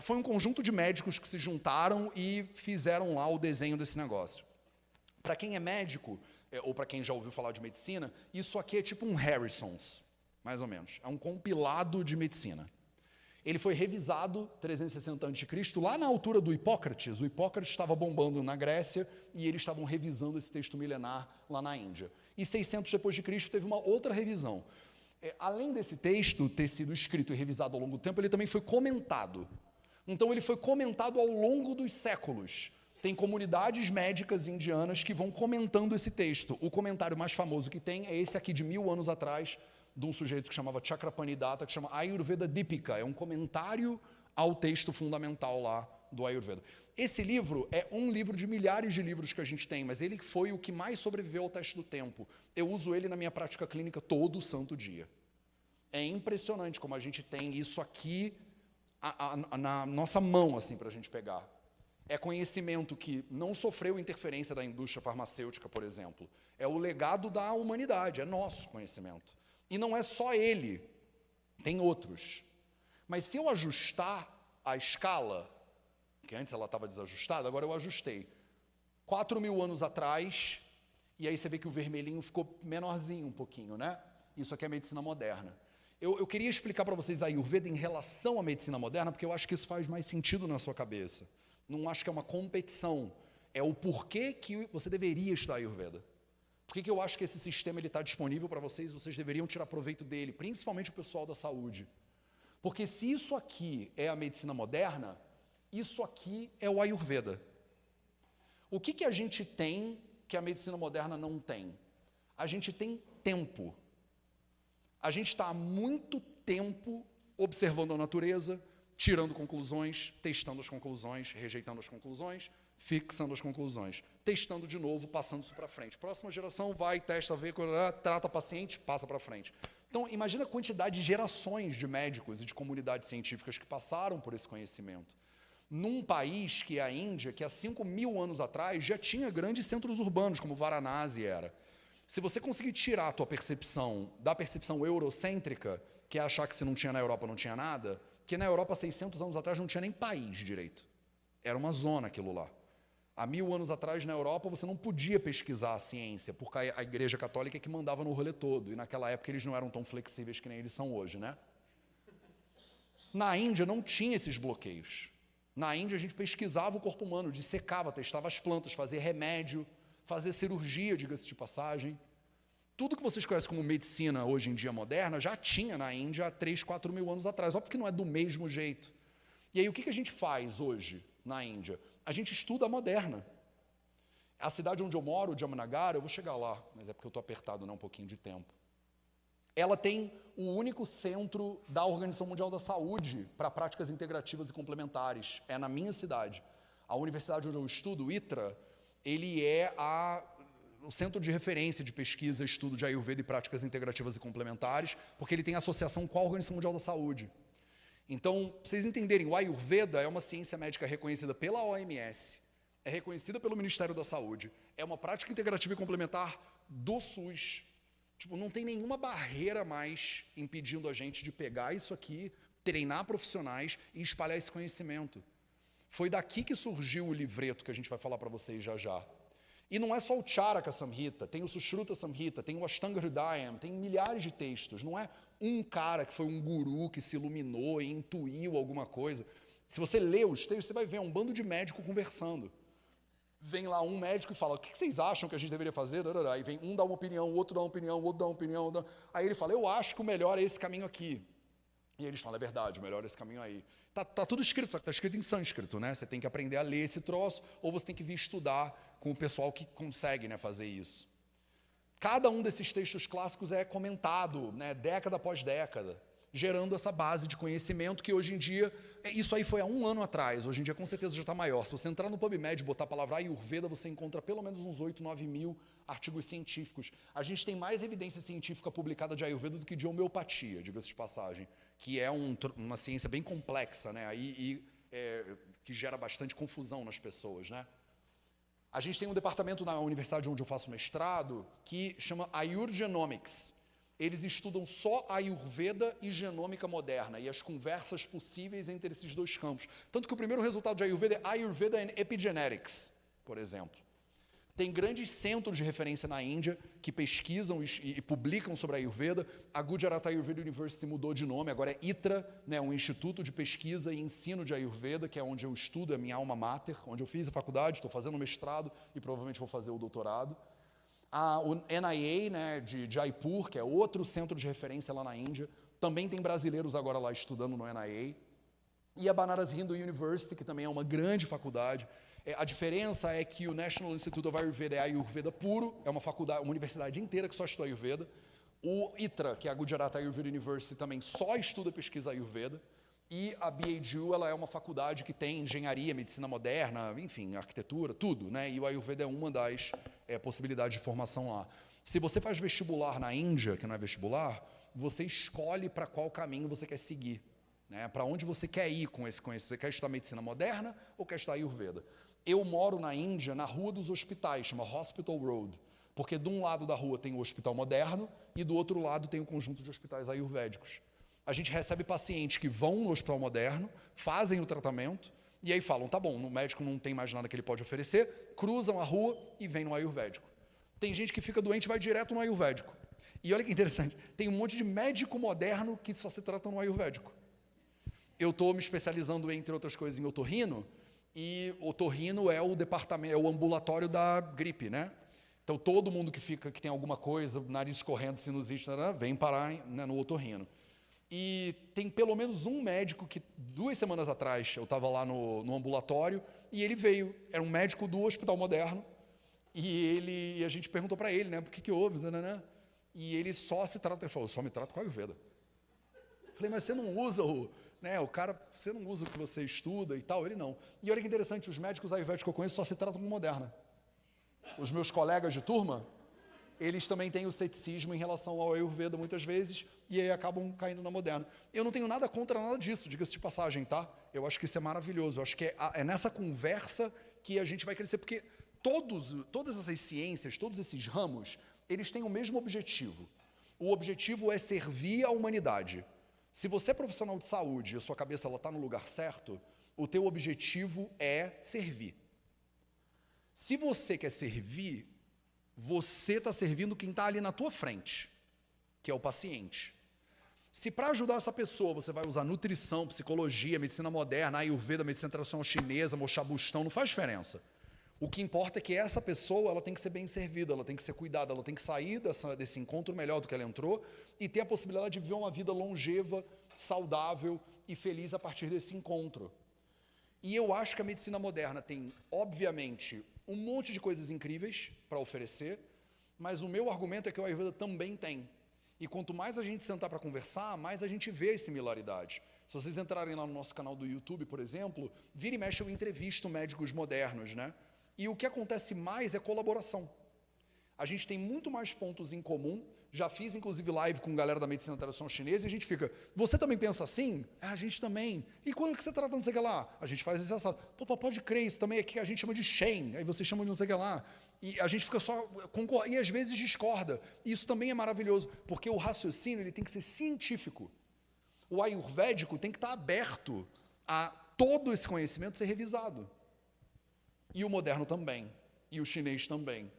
Foi um conjunto de médicos que se juntaram e fizeram lá o desenho desse negócio. Para quem é médico, ou para quem já ouviu falar de medicina, isso aqui é tipo um Harrison's, mais ou menos. É um compilado de medicina. Ele foi revisado 360 a.C., lá na altura do Hipócrates. O Hipócrates estava bombando na Grécia e eles estavam revisando esse texto milenar lá na Índia. E 600 depois de Cristo teve uma outra revisão. Além desse texto ter sido escrito e revisado ao longo do tempo, ele também foi comentado. Então ele foi comentado ao longo dos séculos. Tem comunidades médicas indianas que vão comentando esse texto. O comentário mais famoso que tem é esse aqui de 1000 anos atrás, de um sujeito que chamava Chakrapanidata, que chama Ayurveda Dipika. É um comentário ao texto fundamental lá do Ayurveda. Esse livro é um livro de milhares de livros que a gente tem, mas ele foi o que mais sobreviveu ao teste do tempo. Eu uso ele na minha prática clínica todo santo dia. É impressionante como a gente tem isso aqui na nossa mão, assim, para a gente pegar. É conhecimento que não sofreu interferência da indústria farmacêutica, por exemplo. É o legado da humanidade, é nosso conhecimento. E não é só ele, tem outros. Mas se eu ajustar a escala, que antes ela estava desajustada, agora eu ajustei. 4.000 anos atrás, e aí você vê que o vermelhinho ficou menorzinho um pouquinho, né? Isso aqui é medicina moderna. Eu queria explicar para vocês a Ayurveda em relação à medicina moderna, porque eu acho que isso faz mais sentido na sua cabeça. Não acho que é uma competição. É o porquê que você deveria estudar Ayurveda. Por que eu acho que esse sistema está disponível para vocês e vocês deveriam tirar proveito dele, principalmente o pessoal da saúde. Porque se isso aqui é a medicina moderna, isso aqui é o Ayurveda. O que a gente tem que a medicina moderna não tem? A gente tem tempo. A gente está há muito tempo observando a natureza, tirando conclusões, testando as conclusões, rejeitando as conclusões, fixando as conclusões, testando de novo, passando isso para frente. Próxima geração vai, testa, vê, trata paciente, passa para frente. Então, imagina a quantidade de gerações de médicos e de comunidades científicas que passaram por esse conhecimento. Num país que é a Índia, que há 5.000 anos atrás já tinha grandes centros urbanos, como Varanasi era. Se você conseguir tirar a tua percepção da percepção eurocêntrica, que é achar que se não tinha na Europa não tinha nada, que na Europa, 600 anos atrás, não tinha nem país direito. Era uma zona aquilo lá. Há 1.000 anos atrás, na Europa, você não podia pesquisar a ciência, porque a Igreja Católica é que mandava no rolê todo. E naquela época eles não eram tão flexíveis que nem eles são hoje, né? Na Índia não tinha esses bloqueios. Na Índia a gente pesquisava o corpo humano, dissecava, testava as plantas, fazia remédio, fazia cirurgia, diga-se de passagem. Tudo que vocês conhecem como medicina hoje em dia moderna, já tinha na Índia há 3.000, 4.000 anos atrás. Óbvio que não é do mesmo jeito. E aí o que a gente faz hoje na Índia? A gente estuda a moderna. A cidade onde eu moro, Jamnagar, eu vou chegar lá, mas é porque eu estou apertado, né, um pouquinho de tempo. Ela tem o único centro da Organização Mundial da Saúde para práticas integrativas e complementares. É na minha cidade. A universidade onde eu estudo, o ITRA, ele é o centro de referência de pesquisa, estudo de Ayurveda e práticas integrativas e complementares, porque ele tem associação com a Organização Mundial da Saúde. Então, para vocês entenderem, o Ayurveda é uma ciência médica reconhecida pela OMS, é reconhecida pelo Ministério da Saúde, é uma prática integrativa e complementar do SUS. Tipo, não tem nenhuma barreira mais impedindo a gente de pegar isso aqui, treinar profissionais e espalhar esse conhecimento. Foi daqui que surgiu o livreto que a gente vai falar para vocês já já. E não é só o Charaka Samhita, tem o Sushruta Samhita, tem o Ashtanga Hridayam, tem milhares de textos. Não é um cara que foi um guru que se iluminou e intuiu alguma coisa. Se você lê os textos, você vai ver um bando de médico conversando. Vem lá um médico e fala, o que vocês acham que a gente deveria fazer? Aí vem um dá uma opinião, o outro dá uma opinião, o outro dá uma opinião. Aí ele fala, eu acho que o melhor é esse caminho aqui. E eles falam, é verdade, o melhor é esse caminho aí. Tá tudo escrito, só que está escrito em sânscrito, né? Você tem que aprender a ler esse troço, ou você tem que vir estudar com o pessoal que consegue, né, fazer isso. Cada um desses textos clássicos é comentado, né, década após década, gerando essa base de conhecimento que hoje em dia, isso aí foi há 1 ano atrás, hoje em dia com certeza já está maior. Se você entrar no PubMed e botar a palavra Ayurveda, você encontra pelo menos uns 8, 9 mil artigos científicos. A gente tem mais evidência científica publicada de Ayurveda do que de homeopatia, diga-se de passagem, que é uma ciência bem complexa, né, que gera bastante confusão nas pessoas, né? A gente tem um departamento na universidade onde eu faço mestrado que chama Ayurgenomics. Eles estudam só Ayurveda e genômica moderna e as conversas possíveis entre esses dois campos. Tanto que o primeiro resultado de Ayurveda é Ayurveda and Epigenetics, por exemplo. Tem grandes centros de referência na Índia que pesquisam e publicam sobre a Ayurveda. A Gujarat Ayurveda University mudou de nome, agora é ITRA, né, um instituto de pesquisa e ensino de Ayurveda, que é onde eu estudo, é a minha alma mater, onde eu fiz a faculdade, estou fazendo o mestrado e provavelmente vou fazer o doutorado. O NIA, né, de Jaipur, que é outro centro de referência lá na Índia, também tem brasileiros agora lá estudando no NIA. E a Banaras Hindu University, que também é uma grande faculdade. A diferença é que o National Institute of Ayurveda é Ayurveda puro, é uma faculdade, uma universidade inteira que só estuda Ayurveda. O ITRA, que é a Gujarat Ayurveda University, também só estuda e pesquisa Ayurveda. E a BAGU, ela é uma faculdade que tem engenharia, medicina moderna, enfim, arquitetura, tudo, né? E o Ayurveda é uma das possibilidades de formação lá. Se você faz vestibular na Índia, que não é vestibular, você escolhe para qual caminho você quer seguir, né? Para onde você quer ir com esse conhecimento. Você quer estudar medicina moderna ou quer estudar Ayurveda? Eu moro na Índia, na Rua dos Hospitais, chama Hospital Road. Porque de um lado da rua tem o hospital moderno e do outro lado tem o conjunto de hospitais ayurvédicos. A gente recebe pacientes que vão no hospital moderno, fazem o tratamento, e aí falam, tá bom, o médico não tem mais nada que ele pode oferecer, cruzam a rua e vem no ayurvédico. Tem gente que fica doente e vai direto no ayurvédico. E olha que interessante, tem um monte de médico moderno que só se trata no ayurvédico. Eu estou me especializando, entre outras coisas, em otorrino, e otorrino é o departamento, é o ambulatório da gripe, né? Então, todo mundo que tem alguma coisa, nariz escorrendo, sinusite, vem parar, né, no otorrino. E tem pelo menos um médico que, 2 semanas atrás, eu estava lá no ambulatório, e ele veio, era um médico do Hospital Moderno, e a gente perguntou para ele, né, por que houve, né? E ele só se trata, ele falou, só me trato com Ayurveda. Eu falei, mas você não usa você não usa o que você estuda e tal? Ele não. E olha que interessante, os médicos ayurvédicos que eu conheço só se tratam com moderna. Os meus colegas de turma, eles também têm o ceticismo em relação ao Ayurveda muitas vezes, e aí acabam caindo na moderna. Eu não tenho nada contra nada disso, diga-se de passagem, tá? Eu acho que isso é maravilhoso, eu acho que é nessa conversa que a gente vai crescer, porque todas essas ciências, todos esses ramos, eles têm o mesmo objetivo. O objetivo é servir a humanidade. Se você é profissional de saúde e a sua cabeça está no lugar certo, o teu objetivo é servir. Se você quer servir, você está servindo quem está ali na tua frente, que é o paciente. Se para ajudar essa pessoa você vai usar nutrição, psicologia, medicina moderna, ayurveda, medicina tradicional chinesa, moxabustão, não faz diferença. O que importa é que essa pessoa ela tem que ser bem servida, ela tem que ser cuidada, ela tem que sair desse encontro melhor do que ela entrou e ter a possibilidade de viver uma vida longeva, saudável e feliz a partir desse encontro. E eu acho que a medicina moderna tem, obviamente, um monte de coisas incríveis para oferecer, mas o meu argumento é que o Ayurveda também tem. E quanto mais a gente sentar para conversar, mais a gente vê as similaridades. Se vocês entrarem lá no nosso canal do YouTube, por exemplo, vira e mexe eu entrevisto médicos modernos, né? E o que acontece mais é colaboração. A gente tem muito mais pontos em comum. Já fiz, inclusive, live com galera da medicina tradicional chinesa e a gente fica, você também pensa assim? A gente também. E quando que você trata não sei o que lá? A gente faz esse assado. Pô, pode crer, isso também é que a gente chama de Shen, aí você chama de não sei o que lá. E a gente fica só e às vezes discorda. E isso também é maravilhoso, porque o raciocínio ele tem que ser científico. O ayurvédico tem que estar aberto a todo esse conhecimento ser revisado. E o moderno também. E o chinês também.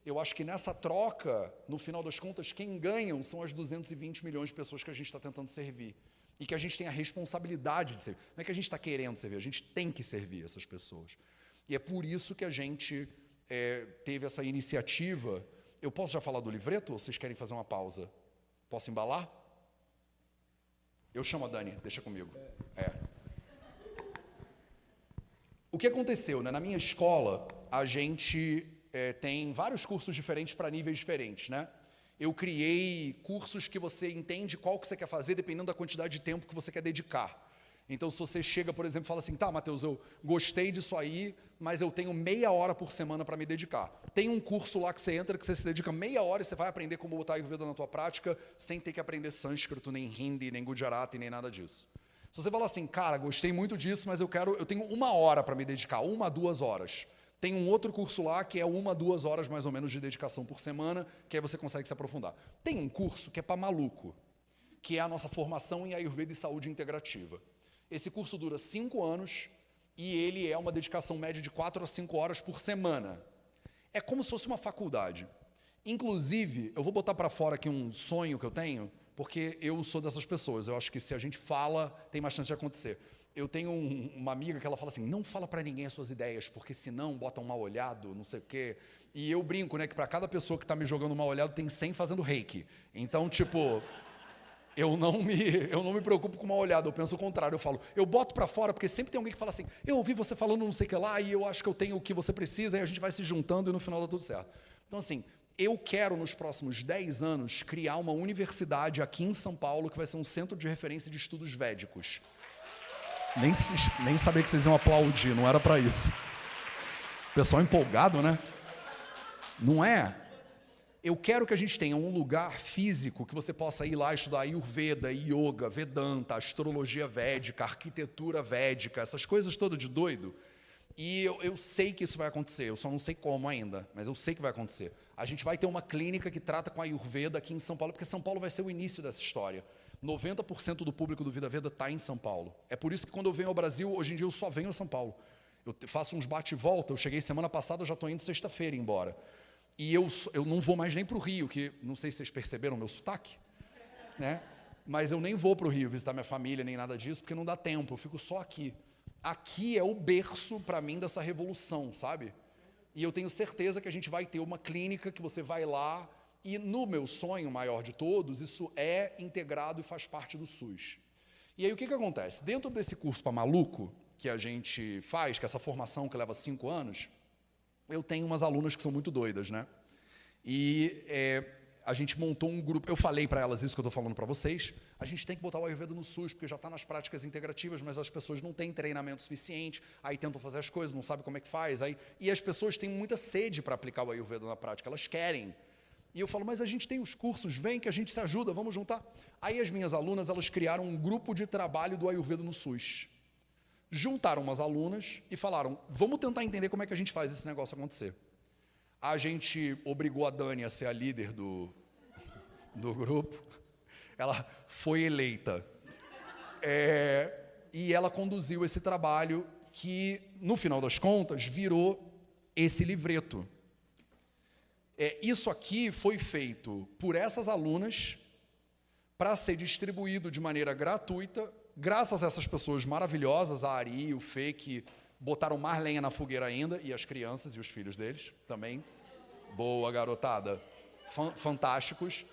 Eu acho que nessa troca, no final das contas, quem ganham são as 220 milhões de pessoas que a gente está tentando servir. E que a gente tem a responsabilidade de servir. Não é que a gente está querendo servir, a gente tem que servir essas pessoas. E é por isso que a gente teve essa iniciativa. Eu posso já falar do livreto ou vocês querem fazer uma pausa? Posso embalar? Eu chamo a Dani, deixa comigo. O que aconteceu, né? Na minha escola, a gente tem vários cursos diferentes para níveis diferentes, né? Eu criei cursos que você entende qual que você quer fazer, dependendo da quantidade de tempo que você quer dedicar. Então, se você chega, por exemplo, e fala assim, tá, Matheus, eu gostei disso aí, mas eu tenho meia hora por semana para me dedicar. Tem um curso lá que você entra, que você se dedica meia hora e você vai aprender como botar Ayurveda na tua prática, sem ter que aprender sânscrito, nem hindi, nem gujarati, nem nada disso. Se você falar assim, cara, gostei muito disso, mas eu tenho 1 hora para me dedicar, 1 a 2 horas. Tem um outro curso lá que é 1 a 2 horas mais ou menos de dedicação por semana, que aí você consegue se aprofundar. Tem um curso que é para maluco, que é a nossa formação em Ayurveda e Saúde Integrativa. Esse curso dura 5 anos e ele é uma dedicação média de 4 a 5 horas por semana. É como se fosse uma faculdade. Inclusive, eu vou botar para fora aqui um sonho que eu tenho, porque eu sou dessas pessoas. Eu acho que se a gente fala, tem mais chance de acontecer. Eu tenho uma amiga que ela fala assim, não fala para ninguém as suas ideias, porque senão bota um mal olhado, não sei o quê. E eu brinco, né, que para cada pessoa que está me jogando mal olhado, tem 100 fazendo reiki. Então, tipo, eu não me preocupo com mal olhado, eu penso o contrário. Eu falo, eu boto para fora, porque sempre tem alguém que fala assim, eu ouvi você falando não sei o que lá, e eu acho que eu tenho o que você precisa, e a gente vai se juntando e no final dá tudo certo. Então, assim, eu quero, nos próximos 10 anos, criar uma universidade aqui em São Paulo, que vai ser um centro de referência de estudos védicos. Nem sabia que vocês iam aplaudir, não era para isso. O pessoal empolgado, né? Não é? Eu quero que a gente tenha um lugar físico que você possa ir lá estudar Ayurveda, Yoga, Vedanta, astrologia védica, arquitetura védica, essas coisas todas de doido. E eu sei que isso vai acontecer, eu só não sei como ainda, mas eu sei que vai acontecer. A gente vai ter uma clínica que trata com a Ayurveda aqui em São Paulo, porque São Paulo vai ser o início dessa história. 90% do público do Vida Veda está em São Paulo. É por isso que quando eu venho ao Brasil, hoje em dia eu só venho a São Paulo. Eu faço uns bate e volta, eu cheguei semana passada, eu já estou indo sexta-feira embora. E eu não vou mais nem para o Rio, que não sei se vocês perceberam o meu sotaque, né? Mas eu nem vou para o Rio visitar minha família, nem nada disso, porque não dá tempo, eu fico só aqui. Aqui é o berço, para mim, dessa revolução, sabe? E eu tenho certeza que a gente vai ter uma clínica que você vai lá, e no meu sonho maior de todos, isso é integrado e faz parte do SUS. E aí o que acontece? Dentro desse curso para maluco, que a gente faz, que é essa formação que leva 5 anos, eu tenho umas alunas que são muito doidas, né? E a gente montou um grupo, eu falei para elas isso que eu estou falando para vocês, a gente tem que botar o Ayurveda no SUS, porque já está nas práticas integrativas, mas as pessoas não têm treinamento suficiente, aí tentam fazer as coisas, não sabem como é que faz, e as pessoas têm muita sede para aplicar o Ayurveda na prática, elas querem. E eu falo, mas a gente tem os cursos, vem que a gente se ajuda, vamos juntar. Aí as minhas alunas, elas criaram um grupo de trabalho do Ayurveda no SUS. Juntaram umas alunas e falaram, vamos tentar entender como é que a gente faz esse negócio acontecer. A gente obrigou a Dani a ser a líder do grupo. Ela foi eleita. E ela conduziu esse trabalho que, no final das contas, virou esse livreto. Isso aqui foi feito por essas alunas para ser distribuído de maneira gratuita, graças a essas pessoas maravilhosas, a Ari e o Fê, que botaram mais lenha na fogueira ainda, e as crianças e os filhos deles também. Boa, garotada. Fantásticos.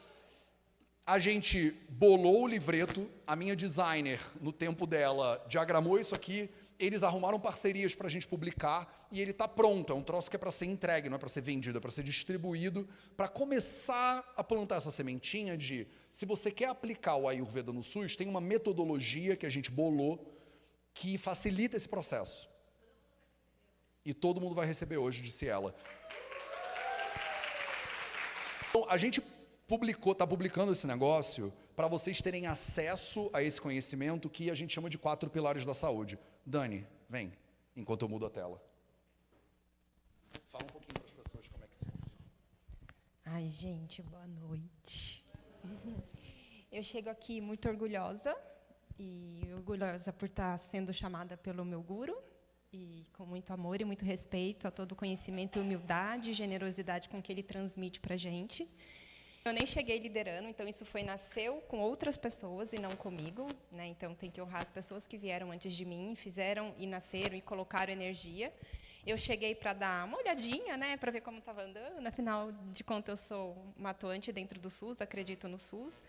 A gente bolou o livreto, a minha designer, no tempo dela, diagramou isso aqui, eles arrumaram parcerias para a gente publicar, e ele está pronto, é um troço que é para ser entregue, não é para ser vendido, é para ser distribuído, para começar a plantar essa sementinha de, se você quer aplicar o Ayurveda no SUS, tem uma metodologia que a gente bolou, que facilita esse processo. E todo mundo vai receber hoje, disse ela. Então, a gente está publicando esse negócio para vocês terem acesso a esse conhecimento que a gente chama de 4 pilares da saúde. Dani, vem, enquanto eu mudo a tela. Fala um pouquinho para as pessoas como é que se funciona. Ai, gente, boa noite. Eu chego aqui muito orgulhosa, e orgulhosa por estar sendo chamada pelo meu guru, e com muito amor e muito respeito a todo o conhecimento e humildade e generosidade com que ele transmite para a gente. Eu nem cheguei liderando, então isso nasceu com outras pessoas e não comigo, né? Então tem que honrar as pessoas que vieram antes de mim, fizeram e nasceram e colocaram energia. Eu cheguei para dar uma olhadinha, né, para ver como estava andando. Afinal de contas, eu sou uma atuante dentro do SUS, acredito no SUS.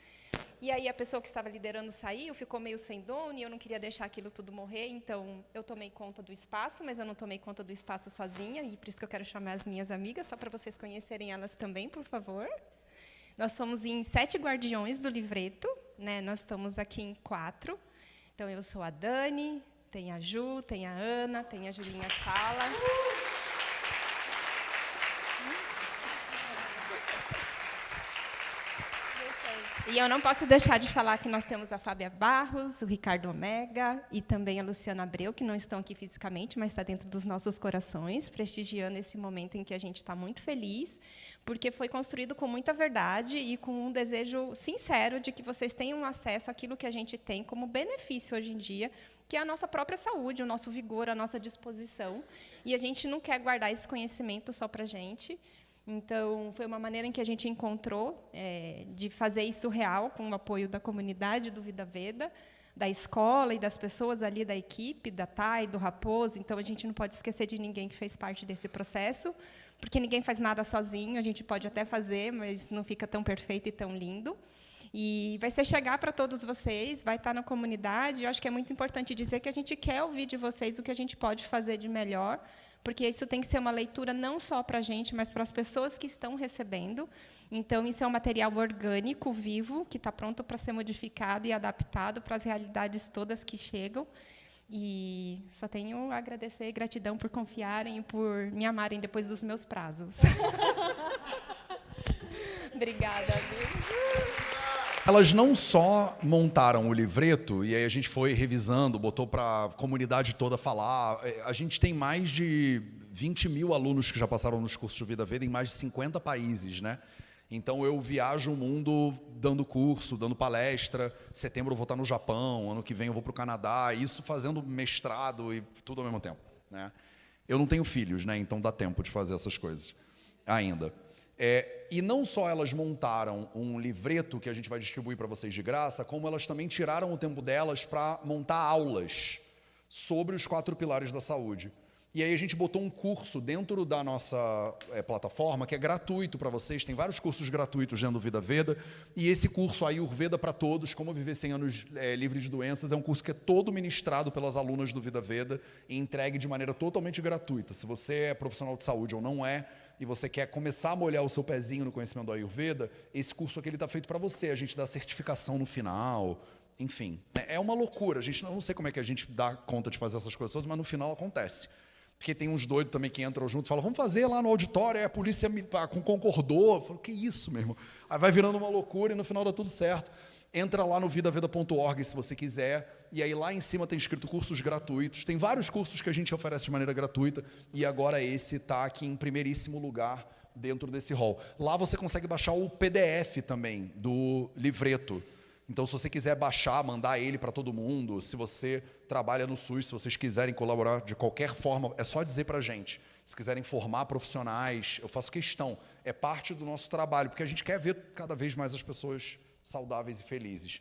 E aí a pessoa que estava liderando saiu, ficou meio sem dono, e eu não queria deixar aquilo tudo morrer, então eu tomei conta do espaço, mas eu não tomei conta do espaço sozinha, e por isso que eu quero chamar as minhas amigas, só para vocês conhecerem elas também, por favor. Nós somos em 7 guardiões do livreto, né? Nós estamos aqui em 4. Então, eu sou a Dani, tem a Ju, tem a Ana, tem a Julinha Sala. E eu não posso deixar de falar que nós temos a Fábia Barros, o Ricardo Omega e também a Luciana Abreu, que não estão aqui fisicamente, mas está dentro dos nossos corações, prestigiando esse momento em que a gente está muito feliz, porque foi construído com muita verdade e com um desejo sincero de que vocês tenham acesso àquilo que a gente tem como benefício hoje em dia, que é a nossa própria saúde, o nosso vigor, a nossa disposição. E a gente não quer guardar esse conhecimento só para a gente. Então, foi uma maneira em que a gente encontrou de fazer isso real, com o apoio da comunidade do Vida Veda, da escola e das pessoas ali da equipe, da Thay, do Raposo. Então, a gente não pode esquecer de ninguém que fez parte desse processo, porque ninguém faz nada sozinho, a gente pode até fazer, mas não fica tão perfeito e tão lindo. E vai ser chegar para todos vocês, vai estar na comunidade. Eu acho que é muito importante dizer que a gente quer ouvir de vocês o que a gente pode fazer de melhor, porque isso tem que ser uma leitura não só para a gente, mas para as pessoas que estão recebendo. Então, isso é um material orgânico, vivo, que está pronto para ser modificado e adaptado para as realidades todas que chegam. E só tenho a agradecer e gratidão por confiarem e por me amarem depois dos meus prazos. Obrigada. Elas não só montaram o livreto, e aí a gente foi revisando, botou para a comunidade toda falar. A gente tem mais de 20 mil alunos que já passaram nos cursos de Vida Veda em mais de 50 países, né? Então eu viajo o mundo dando curso, dando palestra. Setembro eu vou estar no Japão, ano que vem eu vou para o Canadá, isso fazendo mestrado e tudo ao mesmo tempo, né? Eu não tenho filhos, né? Então dá tempo de fazer essas coisas ainda. E não só elas montaram um livreto que a gente vai distribuir para vocês de graça, como elas também tiraram o tempo delas para montar aulas sobre os 4 pilares da saúde. E aí a gente botou um curso dentro da nossa plataforma, que é gratuito para vocês, tem vários cursos gratuitos dentro do Vida Veda, e esse curso Ayurveda para Todos, Como Viver 100 Anos Livre de Doenças, é um curso que é todo ministrado pelas alunas do Vida Veda e entregue de maneira totalmente gratuita. Se você é profissional de saúde ou não é, e você quer começar a molhar o seu pezinho no conhecimento do Ayurveda, esse curso aqui está feito para você, a gente dá certificação no final, enfim. É uma loucura, a gente não sei como é que a gente dá conta de fazer essas coisas todas, mas no final acontece. Porque tem uns doidos também que entram junto e falam, vamos fazer lá no auditório, aí a polícia concordou. Eu falo, que isso, meu irmão? Aí vai virando uma loucura e no final dá tudo certo. Entra lá no vidaveda.org se você quiser, e aí lá em cima tem escrito cursos gratuitos. Tem vários cursos que a gente oferece de maneira gratuita, e agora esse está aqui em primeiríssimo lugar dentro desse hall. Lá você consegue baixar o PDF também do livreto. Então, se você quiser baixar, mandar ele para todo mundo, se você trabalha no SUS, se vocês quiserem colaborar de qualquer forma, é só dizer para a gente. Se quiserem formar profissionais, eu faço questão. É parte do nosso trabalho, porque a gente quer ver cada vez mais as pessoas saudáveis e felizes.